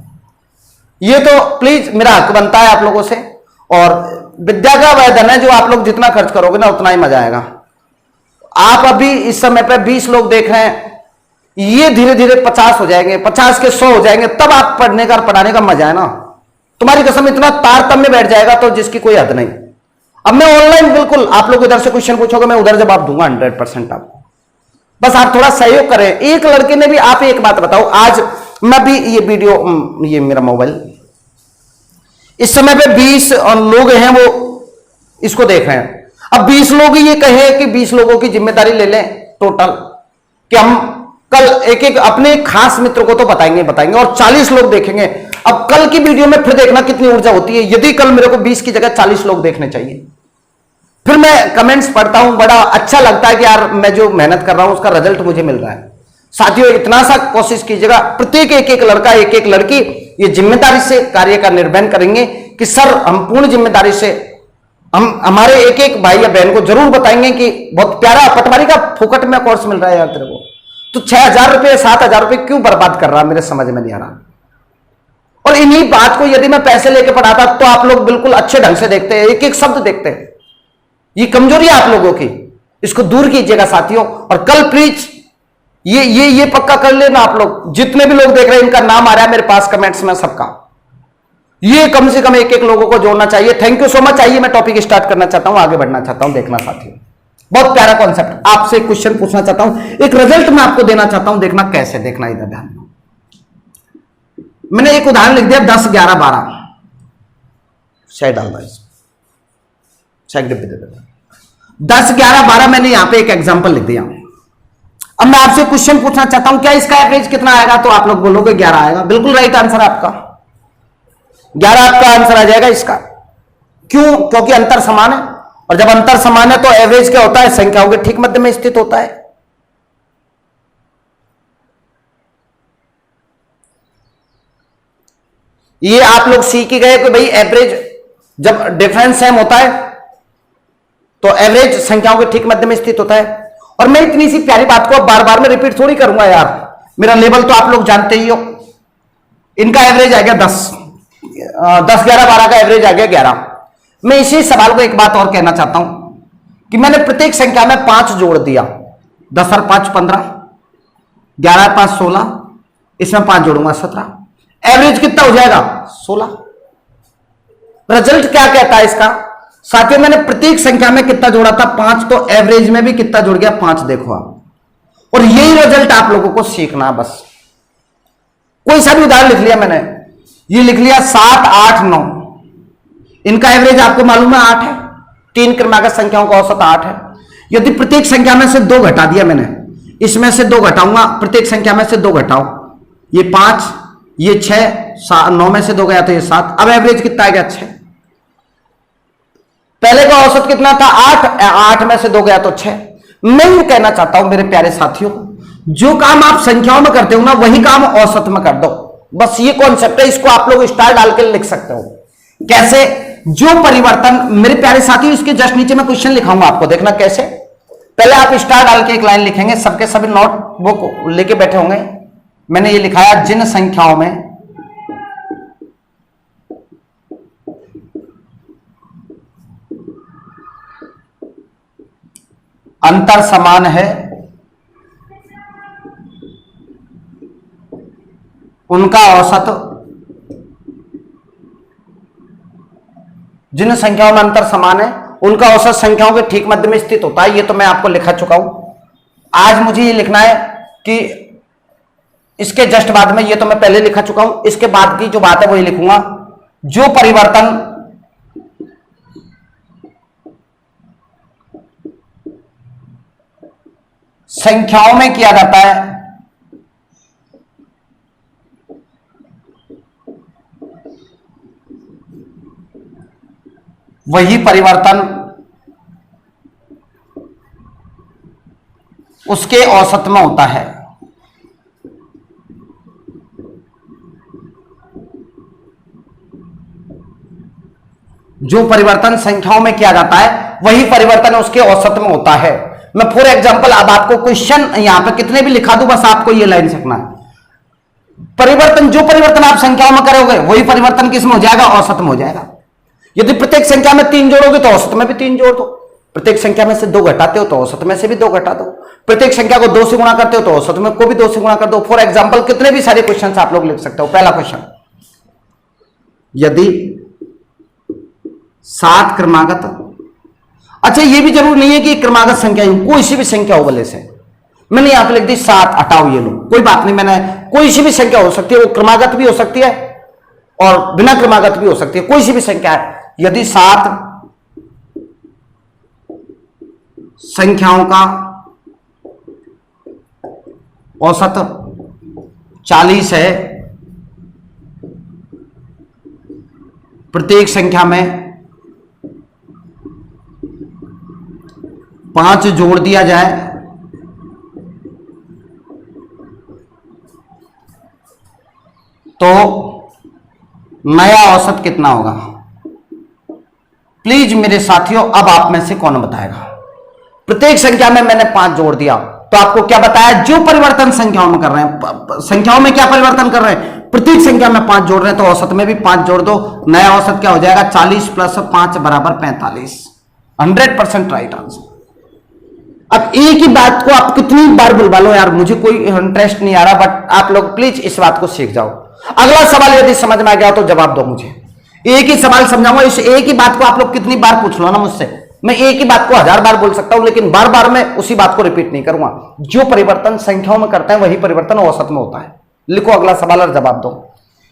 ये तो प्लीज मेरा हक बनता है आप लोगों से। और विद्या का वह धन है, जो आप लोग जितना खर्च करोगे ना उतना ही मजा आएगा। आप अभी इस समय पे 20 लोग देख रहे हैं, ये धीरे धीरे 50 हो जाएंगे, 50 के 100 हो जाएंगे, तब आप पढ़ने का पढ़ाने का मजा है ना। तुम्हारी कसम इतना तारतम्य बैठ जाएगा तो जिसकी कोई हद नहीं। अब मैं ऑनलाइन बिल्कुल, आप लोग इधर से क्वेश्चन पूछोगे मैं उधर जवाब दूंगा 100% आपको। बस आप थोड़ा सहयोग करें। एक लड़के ने भी, आप एक बात बताओ, आज मैं भी ये वीडियो, ये मेरा मोबाइल इस समय पे 20 लोग हैं वो इसको देख रहे हैं। अब 20 लोग ये कहें कि 20 लोगों की जिम्मेदारी ले लें टोटल, कि हम कल एक एक अपने खास मित्र को तो बताएंगे और 40 लोग देखेंगे। अब कल की वीडियो में फिर देखना कितनी ऊर्जा होती है। यदि कल मेरे को 20 की जगह 40 लोग देखने चाहिए, फिर मैं कमेंट्स पढ़ता हूं, बड़ा अच्छा लगता है कि यार मैं जो मेहनत कर रहा हूं उसका रिजल्ट मुझे मिल रहा है। साथियों, इतना सा कोशिश कीजिएगा, प्रत्येक एक लड़का एक एक लड़की ये जिम्मेदारी से कार्य का निर्वहन करेंगे कि सर हम पूर्ण जिम्मेदारी से हम हमारे एक एक भाई या बहन को जरूर बताएंगे कि बहुत प्यारा पटवारी का फोकट में कोर्स मिल रहा है यार तेरे को, तो 6,000 रुपये 7,000 रुपये क्यों बर्बाद कर रहा है, मेरे समझ में नहीं आ रहा। और इन्हीं बात को यदि मैं पैसे लेके पढ़ाता तो आप लोग बिल्कुल अच्छे ढंग से देखते हैं, एक एक शब्द देखते हैं। ये कमजोरी है आप लोगों की, इसको दूर कीजिएगा साथियों। और कल प्लीज ये पक्का कर लेना आप लोग, जितने भी लोग देख रहे हैं इनका नाम आ रहा है मेरे पास कमेंट्स में सबका, ये कम से कम एक एक लोगों को जोड़ना चाहिए। Thank you so much. आइए मैं टॉपिक स्टार्ट करना चाहता हूं, आगे बढ़ना चाहता हूं। देखना साथियों, बहुत प्यारा कॉन्सेप्ट। आपसे एक क्वेश्चन पूछना चाहता हूं, एक रिजल्ट मैं आपको देना चाहता हूं, देखना कैसे, देखना इधर ध्यान दो। मैंने एक उदाहरण लिख दिया 10, 11, 12, शायद डाल दो, शायद डिब्बे दे देता। 10, 11, 12 मैंने यहां पे एक एग्जांपल लिख दिया। अब मैं आपसे क्वेश्चन पूछना चाहता हूं, क्या इसका एवरेज कितना आएगा? तो आप लोग बोलोगे 11 आएगा। बिल्कुल राइट आंसर आपका, 11 आपका आंसर आ जाएगा इसका। क्यों? क्योंकि अंतर समान है, और जब अंतर समान है तो एवरेज क्या होता है? संख्याओं के ठीक मध्य में स्थित होता है। ये आप लोग सीख ही गए कि भाई एवरेज जब डिफरेंस सेम होता है तो एवरेज संख्याओं के ठीक मध्य में स्थित होता है। और मैं इतनी सी प्यारी बात को अब बार बार में रिपीट थोड़ी करूंगा यार, मेरा लेवल तो आप लोग जानते ही हो। इनका एवरेज आ गया 10, 11, 12 का एवरेज आ गया 11। मैं इसी सवाल को एक बात और कहना चाहता हूं कि मैंने प्रत्येक संख्या में 5 जोड़ दिया। 10 और 5 15, 11 और 5 16, इसमें 5 जोड़ूंगा 17। एवरेज कितना हो जाएगा? 16। रिजल्ट क्या कहता है इसका? साथियों मैंने प्रत्येक संख्या में कितना जोड़ा था? 5, तो एवरेज में भी कितना जुड़ गया? 5। देखो आप, और यही रिजल्ट आप लोगों को सीखना है बस। कोई सा भी उदाहरण लिख लिया मैंने, ये लिख लिया 7, 8, 9, इनका एवरेज आपको मालूम है 8 है। 3 क्रमागत संख्याओं का औसत 8 है। यदि प्रत्येक संख्या में से 2 घटा दिया मैंने, इसमें से 2 घटाऊंगा, प्रत्येक संख्या में से 2 घटाओ, ये 5, ये 6, 9 में से 2 गया तो ये 7। अब एवरेज कितना आ गया? 6। पहले का औसत कितना था? 8 में से 2 गया तो 6। मैं ये कहना चाहता हूं मेरे प्यारे साथियों, जो काम आप संख्याओं में करते हो ना वही काम औसत में कर दो। बस ये कॉन्सेप्ट है, इसको आप लोग स्टार डाल के लिख सकते हो। कैसे? जो परिवर्तन, मेरे प्यारे साथियों इसके जस्ट नीचे मैं क्वेश्चन लिखाऊंगा आपको, देखना कैसे। पहले आप स्टार डाल के एक लाइन लिखेंगे, सबके सभी नोटबुक लेके बैठे होंगे। मैंने ये लिखाया, जिन संख्याओं में अंतर समान है उनका औसत, जिन संख्याओं में अंतर समान है उनका औसत संख्याओं के ठीक मध्य में स्थित होता है। ये तो मैं आपको लिखा चुका हूं। आज मुझे ये लिखना है कि इसके जस्ट बाद में, ये तो मैं पहले लिखा चुका हूं, इसके बाद की जो बात है वो ये लिखूंगा, जो परिवर्तन संख्याओं में किया जाता है वही परिवर्तन उसके औसत में होता है। जो परिवर्तन संख्याओं में किया जाता है वही परिवर्तन उसके औसत में होता है। मैं फॉर एग्जांपल अब आपको क्वेश्चन यहां पे कितने भी लिखा दूं, बस आपको ये लाइन सीखना है। परिवर्तन, जो परिवर्तन आप संख्याओं में करोगे वही परिवर्तन किसमें हो जाएगा? औसत में हो जाएगा। यदि प्रत्येक संख्या में 3 जोड़ोगे तो औसत में भी 3 जोड़ दो। प्रत्येक संख्या में से 2 घटाते हो तो औसत में से भी 2 घटा दो। प्रत्येक संख्या को 2 से गुणा करते हो तो औसत में को भी 2 से गुणा कर दो। फॉर एग्जांपल कितने भी सारे क्वेश्चन आप लोग लिख सकते हो। पहला क्वेश्चन, यदि 7 क्रमागत, अच्छा ये भी जरूर नहीं है कि क्रमागत संख्या ही, कोई सी भी संख्या हो भले से। मैंने यहां पे लिख दी 7, हटाओ ये लोग, कोई बात नहीं, मैंने कोई सी भी संख्या हो सकती है, वो क्रमागत भी हो सकती है और बिना क्रमागत भी हो सकती है, कोई सी भी संख्या है। यदि 7 संख्याओं का औसत 40 है, प्रत्येक संख्या में 5 जोड़ दिया जाए तो नया औसत कितना होगा? प्लीज मेरे साथियों, अब आप में से कौन बताएगा? प्रत्येक संख्या में मैंने 5 जोड़ दिया तो आपको क्या बताया, जो परिवर्तन संख्याओं में कर रहे हैं, संख्याओं में क्या परिवर्तन कर रहे हैं, प्रत्येक संख्या में 5 जोड़ रहे हैं, तो औसत में भी 5 जोड़ दो, नया औसत क्या हो जाएगा, 40 प्लस 5 बराबर 45। 100% राइट आंसर। अब एक ही बात को आप कितनी बार बुलवा लो यार, मुझे कोई इंटरेस्ट नहीं आ रहा, बट आप लोग प्लीज इस बात को सीख जाओ। अगला सवाल यदि समझ में आ गया तो जवाब दो मुझे, एक ही सवाल समझाऊंगा, इस एक ही बात को आप लोग कितनी बार पूछ लो ना मुझसे, मैं एक ही बात को 1000 बार बोल सकता हूं, लेकिन बार बार मैं उसी बात को रिपीट नहीं करूंगा। जो परिवर्तन संख्याओं में करते हैं वही परिवर्तन औसत में होता है। लिखो अगला सवाल और जवाब दो।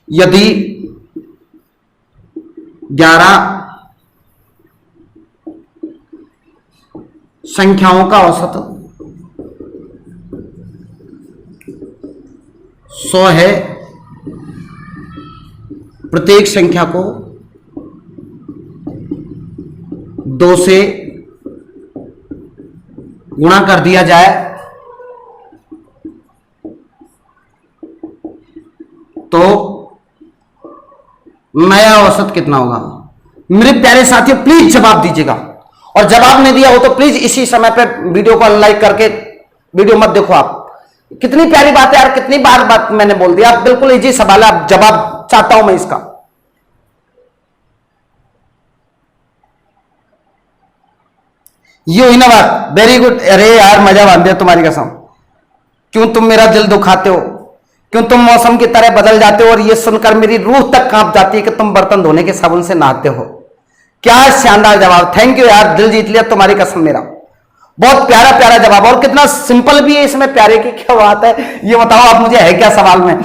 यदि 11 संख्याओं का औसत 100 है, प्रत्येक संख्या को 2 से गुणा कर दिया जाए तो नया औसत कितना होगा। मेरे प्यारे साथियों प्लीज जवाब दीजिएगा, और जवाब नहीं दिया हो तो प्लीज इसी समय पे वीडियो को अनलाइक करके वीडियो मत देखो। आप कितनी प्यारी बात है यार, कितनी बार बात मैंने बोल दिया, बिल्कुल इजी सवाल है, जवाब चाहता हूं मैं इसका। ये हुई ना बात, वेरी गुड। अरे यार मजा बांध दिया तुम्हारी कसम, क्यों तुम मेरा दिल दुखाते हो, क्यों तुम मौसम की तरह बदल जाते हो, और ये सुनकर मेरी रूह तक कांप जाती है कि तुम बर्तन धोने के साबुन से नहाते हो। क्या शानदार जवाब, थैंक यू यार, दिल जीत लिया तुम्हारी कसम मेरा। बहुत प्यारा प्यारा जवाब, और कितना सिंपल भी है, इसमें प्यारे की क्या बात है। ये बताओ आप मुझे, है क्या सवाल में,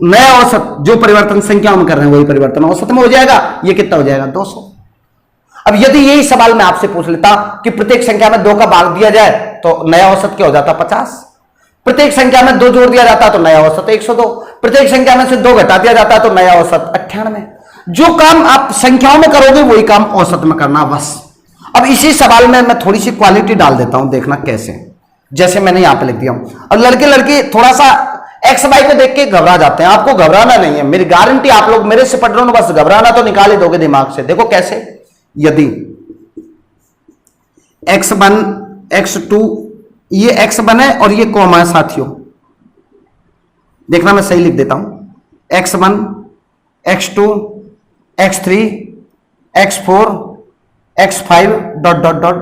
नया औसत जो परिवर्तन संख्याओं में कर रहे हैं वही परिवर्तन औसत में हो जाएगा। ये कितना हो जाएगा, 200। अब यदि यही सवाल मैं आपसे पूछ लेता कि प्रत्येक संख्या में 2 का भाग दिया जाए तो नया औसत क्या हो जाता, 50। प्रत्येक संख्या में 2 जोड़ दिया जाता तो नया औसत 102। प्रत्येक संख्या में से 2 घटा दिया जाता तो नया औसत 98। जो काम आप संख्याओं में करोगे वही काम औसत में करना, बस। अब इसी सवाल में मैं थोड़ी सी क्वालिटी डाल देता हूं, देखना कैसे, जैसे मैंने यहां पे लिख दिया हूं। अब लड़के लड़की थोड़ा सा एक्स वाई को देख के घबरा जाते हैं, आपको घबराना नहीं है, मेरी गारंटी, आप लोग मेरे से पढ़ रहे हो, बस घबराना तो निकाल ही दोगे दिमाग से। देखो कैसे, यदि x1 x2, ये x1 है और ये कॉमा है साथियों, देखना मैं सही लिख देता हूं, x1 x2 x3 x4 x5 dot dot dot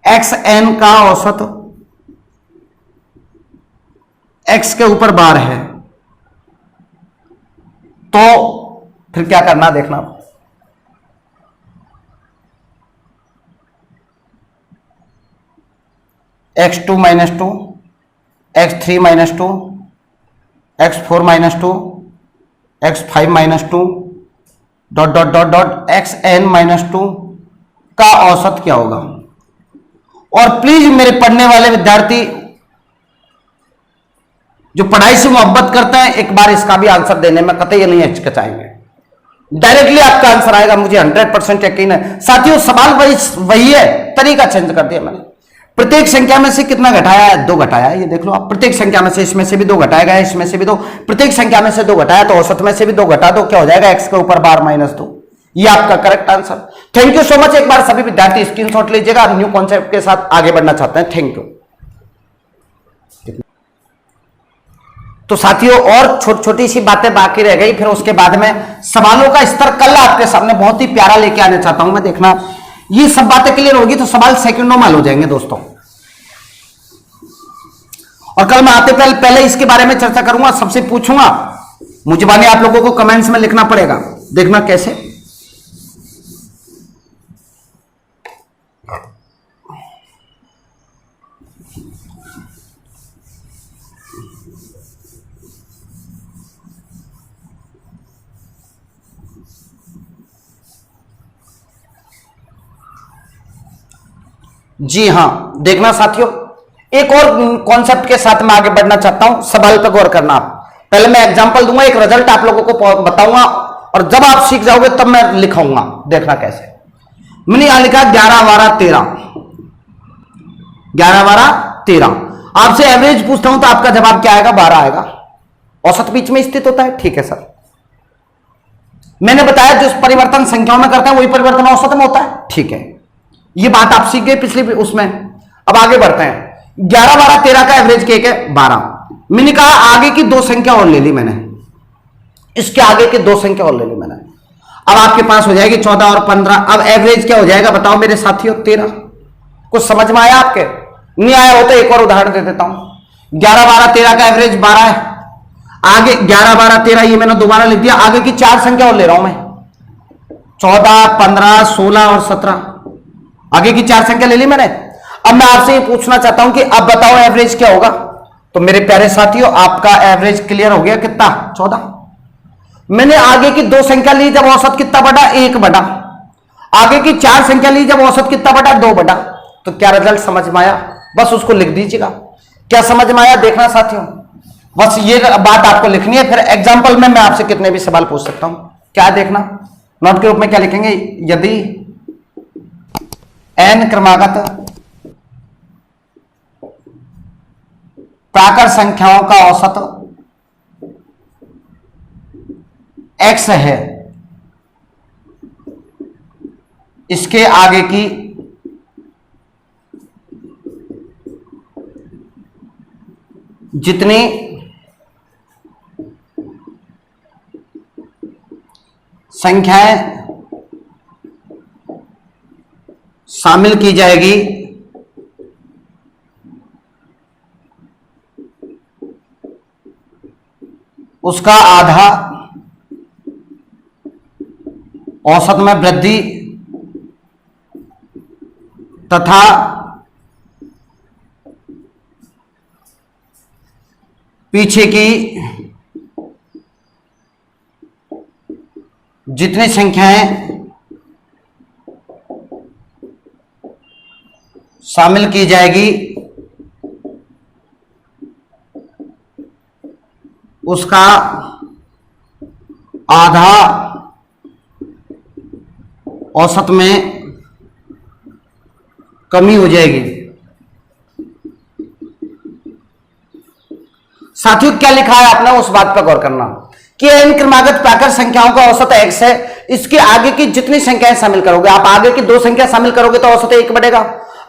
xn का औसत x के ऊपर बार है, तो फिर क्या करना देखना, x2 minus 2 x3 minus 2 x4 minus 2 x5 minus 2 dot dot dot dot xn minus 2 का औसत क्या होगा। और प्लीज मेरे पढ़ने वाले विद्यार्थी जो पढ़ाई से मोहब्बत करते हैं, एक बार इसका भी आंसर देने में कतई नहीं हिचकिचाएंगे, डायरेक्टली आपका आंसर आएगा, मुझे 100% यकीन है। साथियों सवाल वही है, तरीका चेंज कर दिया मैंने। प्रत्येक संख्या में से कितना घटाया है, 2 घटाया है, ये देख लो आप। प्रत्येक संख्या में से इसमें से भी 2 घटाया गया, इसमें से भी 2, प्रत्येक संख्या में से 2 घटाया तो औसत में से भी 2 घटा दो, क्या हो जाएगा, x के ऊपर बार माइनस 2। ये आपका correct answer. Thank you so much. एक बार सभी विद्यार्थी स्क्रीनशॉट लीजिएगा, न्यू कॉन्सेप्ट के साथ आगे बढ़ना चाहते हैं। Thank you. तो साथियों और छोटी छोटी सी बातें बाकी रह गई, फिर उसके बाद में सवालों का स्तर कल आपके सामने बहुत ही प्यारा लेके आने चाहता हूं मैं। देखना ये सब बातें क्लियर होगी तो सवाल सेकंडों में हल हो जाएंगे दोस्तों। और कल मैं आते पहले इसके बारे में चर्चा करूंगा, सबसे पूछूंगा, मुझे माने आप लोगों को कमेंट्स में लिखना पड़ेगा। देखना कैसे, जी हां। देखना साथियों, एक और कॉन्सेप्ट के साथ मैं आगे बढ़ना चाहता हूं, सवाल पर गौर करना आप। पहले मैं एग्जांपल दूंगा, एक रिजल्ट आप लोगों को बताऊंगा, और जब आप सीख जाओगे तब मैं लिखाऊंगा। देखना कैसे, मैंने यहां लिखा 11 12 13, 11 12 13। आपसे एवरेज पूछता हूं तो आपका जवाब क्या आएगा, 12 आएगा। औसत बीच में स्थित होता है, ठीक है सर। मैंने बताया जो परिवर्तन संख्याओं में करते हैं वही परिवर्तन औसत में होता है, ठीक है। ये बात आप सीख गए पिछली उसमें। अब आगे बढ़ते हैं। 11 12 13 का एवरेज क्या है 12। मैंने कहा आगे की दो संख्या और ले ली मैंने, इसके आगे की दो संख्या और ले ली मैंने। अब आपके पास हो जाएगी 14 और 15। अब एवरेज क्या हो जाएगा बताओ मेरे साथियों 13। कुछ समझ में आया आपके? नहीं आया हो तो एक और उदाहरण दे देता हूं। 11 12 13 का एवरेज 12 है। आगे 11 12 13 ये मैंने दोबारा लिख दिया, आगे की चार संख्या और ले रहा हूं मैं, 14 15 16 और 17। आगे की चार संख्या ले ली मैंने। अब मैं आपसे ये पूछना चाहता हूं कि अब बताओ एवरेज क्या होगा। तो मेरे प्यारे साथियों आपका एवरेज क्लियर हो गया, कितना 14। मैंने आगे की दो संख्या ली जब औसत कितना बढ़ा 1 बढ़ा, आगे की चार संख्या ली जब औसत कितना बढ़ा 2 बढ़ा। तो क्या रिजल्ट समझ में आया? बस उसको लिख दीजिएगा। क्या समझ में आया देखना साथियों, बस ये बात आपको लिखनी है। फिर एग्जाम्पल में मैं आपसे कितने भी सवाल पूछ सकता हूं, क्या देखना। नोट के रूप में क्या लिखेंगे, यदि n क्रमागत प्राकृत संख्याओं का औसत x है, इसके आगे की जितनी संख्याएं शामिल की जाएगी उसका आधा औसत में वृद्धि तथा पीछे की जितनी संख्याएं शामिल की जाएगी उसका आधा औसत में कमी हो जाएगी। साथियों क्या लिखा है आपने उस बात पर गौर करना कि n क्रमागत प्राकृत संख्याओं का औसत x है, इसके आगे की जितनी संख्याएं शामिल करोगे, आप आगे की 2 संख्या शामिल करोगे तो औसत 1 बढ़ेगा,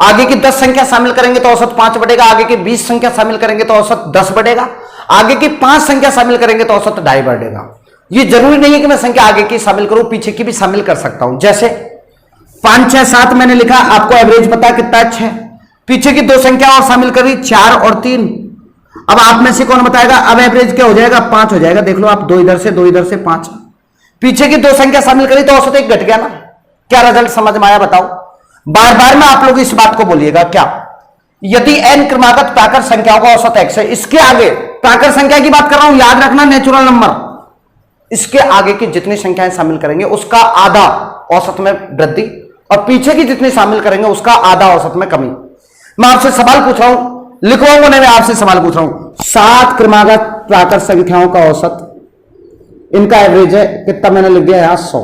आगे की 10 संख्या शामिल करेंगे तो औसत 5 बढ़ेगा, आगे की 20 संख्या शामिल करेंगे तो औसत 10 बढ़ेगा, आगे की 5 संख्या शामिल करेंगे तो औसत 2.5 बढ़ेगा। ये जरूरी नहीं है कि मैं संख्या आगे की शामिल करूं, पीछे की भी शामिल कर सकता हूं। जैसे 5 6 7 मैंने लिखा, आपको एवरेज पता कितना 6, पीछे की 2 संख्या और शामिल करी 4 और 3। अब आप में से कौन बताएगा अब एवरेज क्या हो जाएगा 5 हो जाएगा। देख लो आप, 2 इधर से 2 इधर से 5, पीछे की 2 संख्या शामिल करी तो औसत 1 घट गया ना। क्या रिजल्ट समझ में आया बताओ? बार बार में आप लोग इस बात को बोलिएगा, क्या यदि n क्रमागत प्राकृत संख्याओं का औसत x है, इसके आगे प्राकृत संख्या की बात कर रहा हूं, याद रखना नेचुरल नंबर, इसके आगे की जितनी संख्याएं शामिल करेंगे उसका आधा औसत में वृद्धि और पीछे की जितनी शामिल करेंगे उसका आधा औसत में कमी। मैं आपसे सवाल पूछ रहा हूं, लिखवाऊंगा नहीं, मैं आपसे सवाल पूछ रहा हूं। 7 क्रमागत प्राकृत संख्याओं का औसत, इनका एवरेज है कितना, मैंने लिख दिया यहां 100।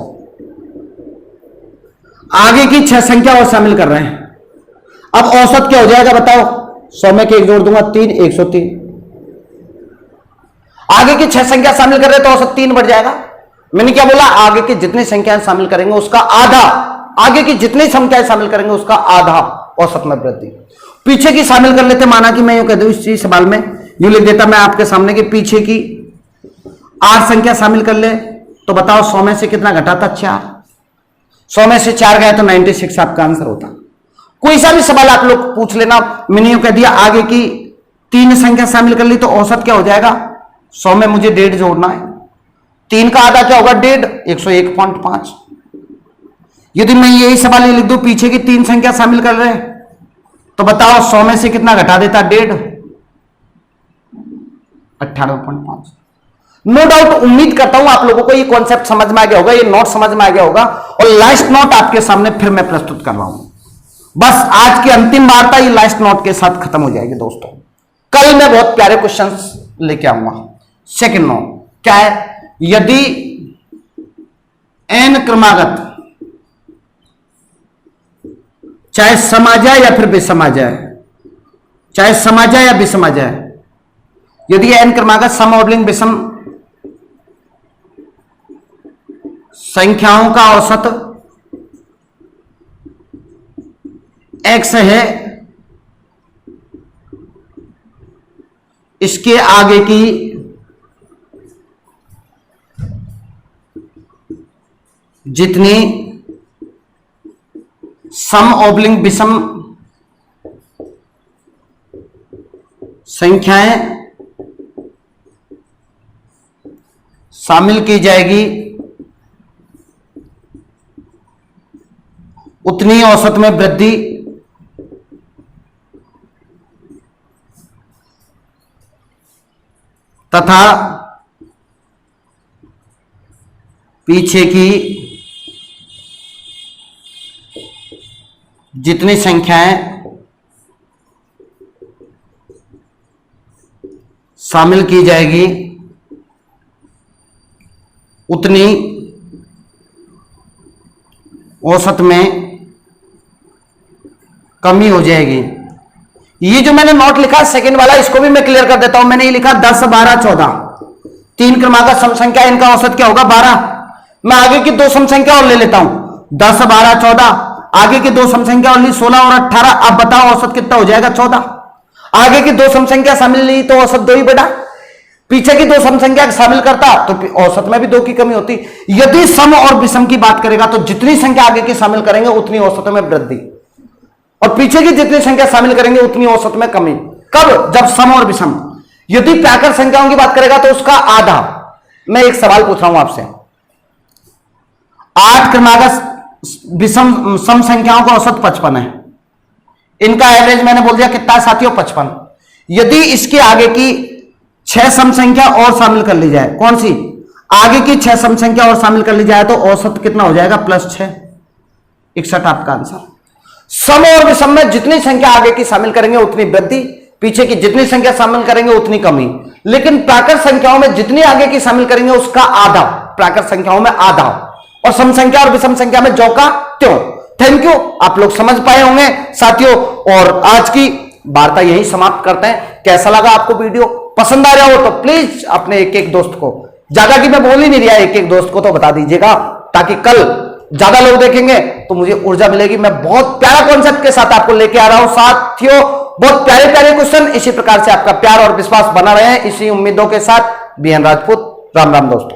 आगे की 6 संख्या और शामिल कर रहे हैं, अब औसत क्या हो जाएगा बताओ? 100 में के 1 जोड़ दूंगा 3, 103। आगे की 6 संख्या शामिल कर रहे तो औसत 3 बढ़ जाएगा। मैंने क्या बोला? आगे की जितनी संख्याएं शामिल करेंगे उसका आधा, आगे की जितनी संख्याएं शामिल करेंगे उसका आधा औसत में वृद्धि। पीछे की शामिल कर लेते, माना कि मैं यूं कह दूं इस चीज सवाल में यूं लिख देता मैं आपके सामने कि पीछे की 8 संख्या शामिल कर ले तो बताओ 100 में से कितना घटा था 4, 100 में से 4 गए तो 96 आपका आंसर होता। कोई सा भी सवाल आप लोग पूछ लेना, मैंने यूं कह दिया आगे की 3 संख्या शामिल कर ली तो औसत क्या हो जाएगा, 100 में मुझे 1.5 जोड़ना है, 3 का आधा क्या होगा 1.5, 101.5। यदि मैं यही सवाल ये लिख दूं पीछे की 3 संख्या शामिल कर रहे हैं तो बताओ 100 में से कितना घटा देता 1.5, 98.5। नो डाउट उम्मीद करता हूं आप लोगों को ये कॉन्सेप्ट समझ में आ गया होगा, ये नोट समझ में आ गया होगा। और लास्ट नोट आपके सामने फिर मैं प्रस्तुत कर रहा हूं, बस आज की अंतिम वार्ता ये लास्ट नोट के साथ खत्म हो जाएगी दोस्तों। कल मैं बहुत प्यारे क्वेश्चंस लेके आऊंगा। सेकंड नोट क्या है, यदि n क्रमागत चाहे समा जाए या फिर विषमा जाए, चाहे समा जाए या विषमा जाए, यदि n क्रमागत सम ऑब्लिंग विषम संख्याओं का औसत x है, इसके आगे की जितनी सम ऑब्लिंग विषम संख्याएं शामिल की जाएगी उतनी औसत में वृद्धि तथा पीछे की जितनी संख्याएं शामिल की जाएगी उतनी औसत में कमी हो जाएगी। ये जो मैंने नोट लिखा सेकंड वाला, इसको भी मैं क्लियर कर देता हूं। मैंने ये लिखा 10, 12, 14 तीन क्रमागत सम संख्या, इनका औसत क्या होगा 12। मैं आगे की दो सम संख्या और ले लेता हूं 10, 12, 14, आगे की दो सम संख्या और ली 16 और 18। अब बताओ औसत कितना हो जाएगा 14। आगे की दो सम संख्या शामिल ली तो औसत 2 ही बेटा, पीछे की दो सम संख्या शामिल करता तो औसत में भी 2 की कमी होती। यदि सम और विषम की बात करेगा तो जितनी संख्या आगे की शामिल करेंगे उतनी औसत में वृद्धि, और पीछे की जितनी संख्या शामिल करेंगे उतनी औसत में कमी। कब? जब सम और विषम। यदि प्राकृत संख्याओं की बात करेगा तो उसका आधा। मैं एक सवाल पूछ रहा हूं आपसे, 8 क्रमागत विषम सम संख्याओं का औसत 55 है, इनका एवरेज मैंने बोल दिया कितना है साथियों 55। यदि इसके आगे की 6 सम संख्या और शामिल कर ली जाए, कौन सी? आगे की 6 सम संख्या और शामिल कर ली जाए तो औसत कितना हो जाएगा +6, 61 आपका आंसर। सम और विषम में जितनी संख्या आगे की शामिल करेंगे उतनी वृद्धि, पीछे की जितनी संख्या शामिल करेंगे उतनी कमी। लेकिन प्राकृत संख्याओं में जितनी आगे की शामिल करेंगे उसका आधा, प्राकृत संख्याओं में आधा, और सम संख्या और विषम संख्या में जो का त्यों। थैंक यू, आप लोग समझ पाए होंगे साथियों, और आज की वार्ता यही समाप्त करते हैं। कैसा लगा आपको वीडियो? पसंद आ रहा हो तो प्लीज अपने एक एक दोस्त को, ज्यादा की मैं बोल ही नहीं रहा, एक एक दोस्त को तो बता दीजिएगा, ताकि कल ज्यादा लोग देखेंगे तो मुझे ऊर्जा मिलेगी। मैं बहुत प्यारा कॉन्सेप्ट के साथ आपको लेके आ रहा हूं साथियों, बहुत प्यारे प्यारे क्वेश्चन। इसी प्रकार से आपका प्यार और विश्वास बना रहे, इसी उम्मीदों के साथ बीएन राजपूत। राम राम दोस्तों।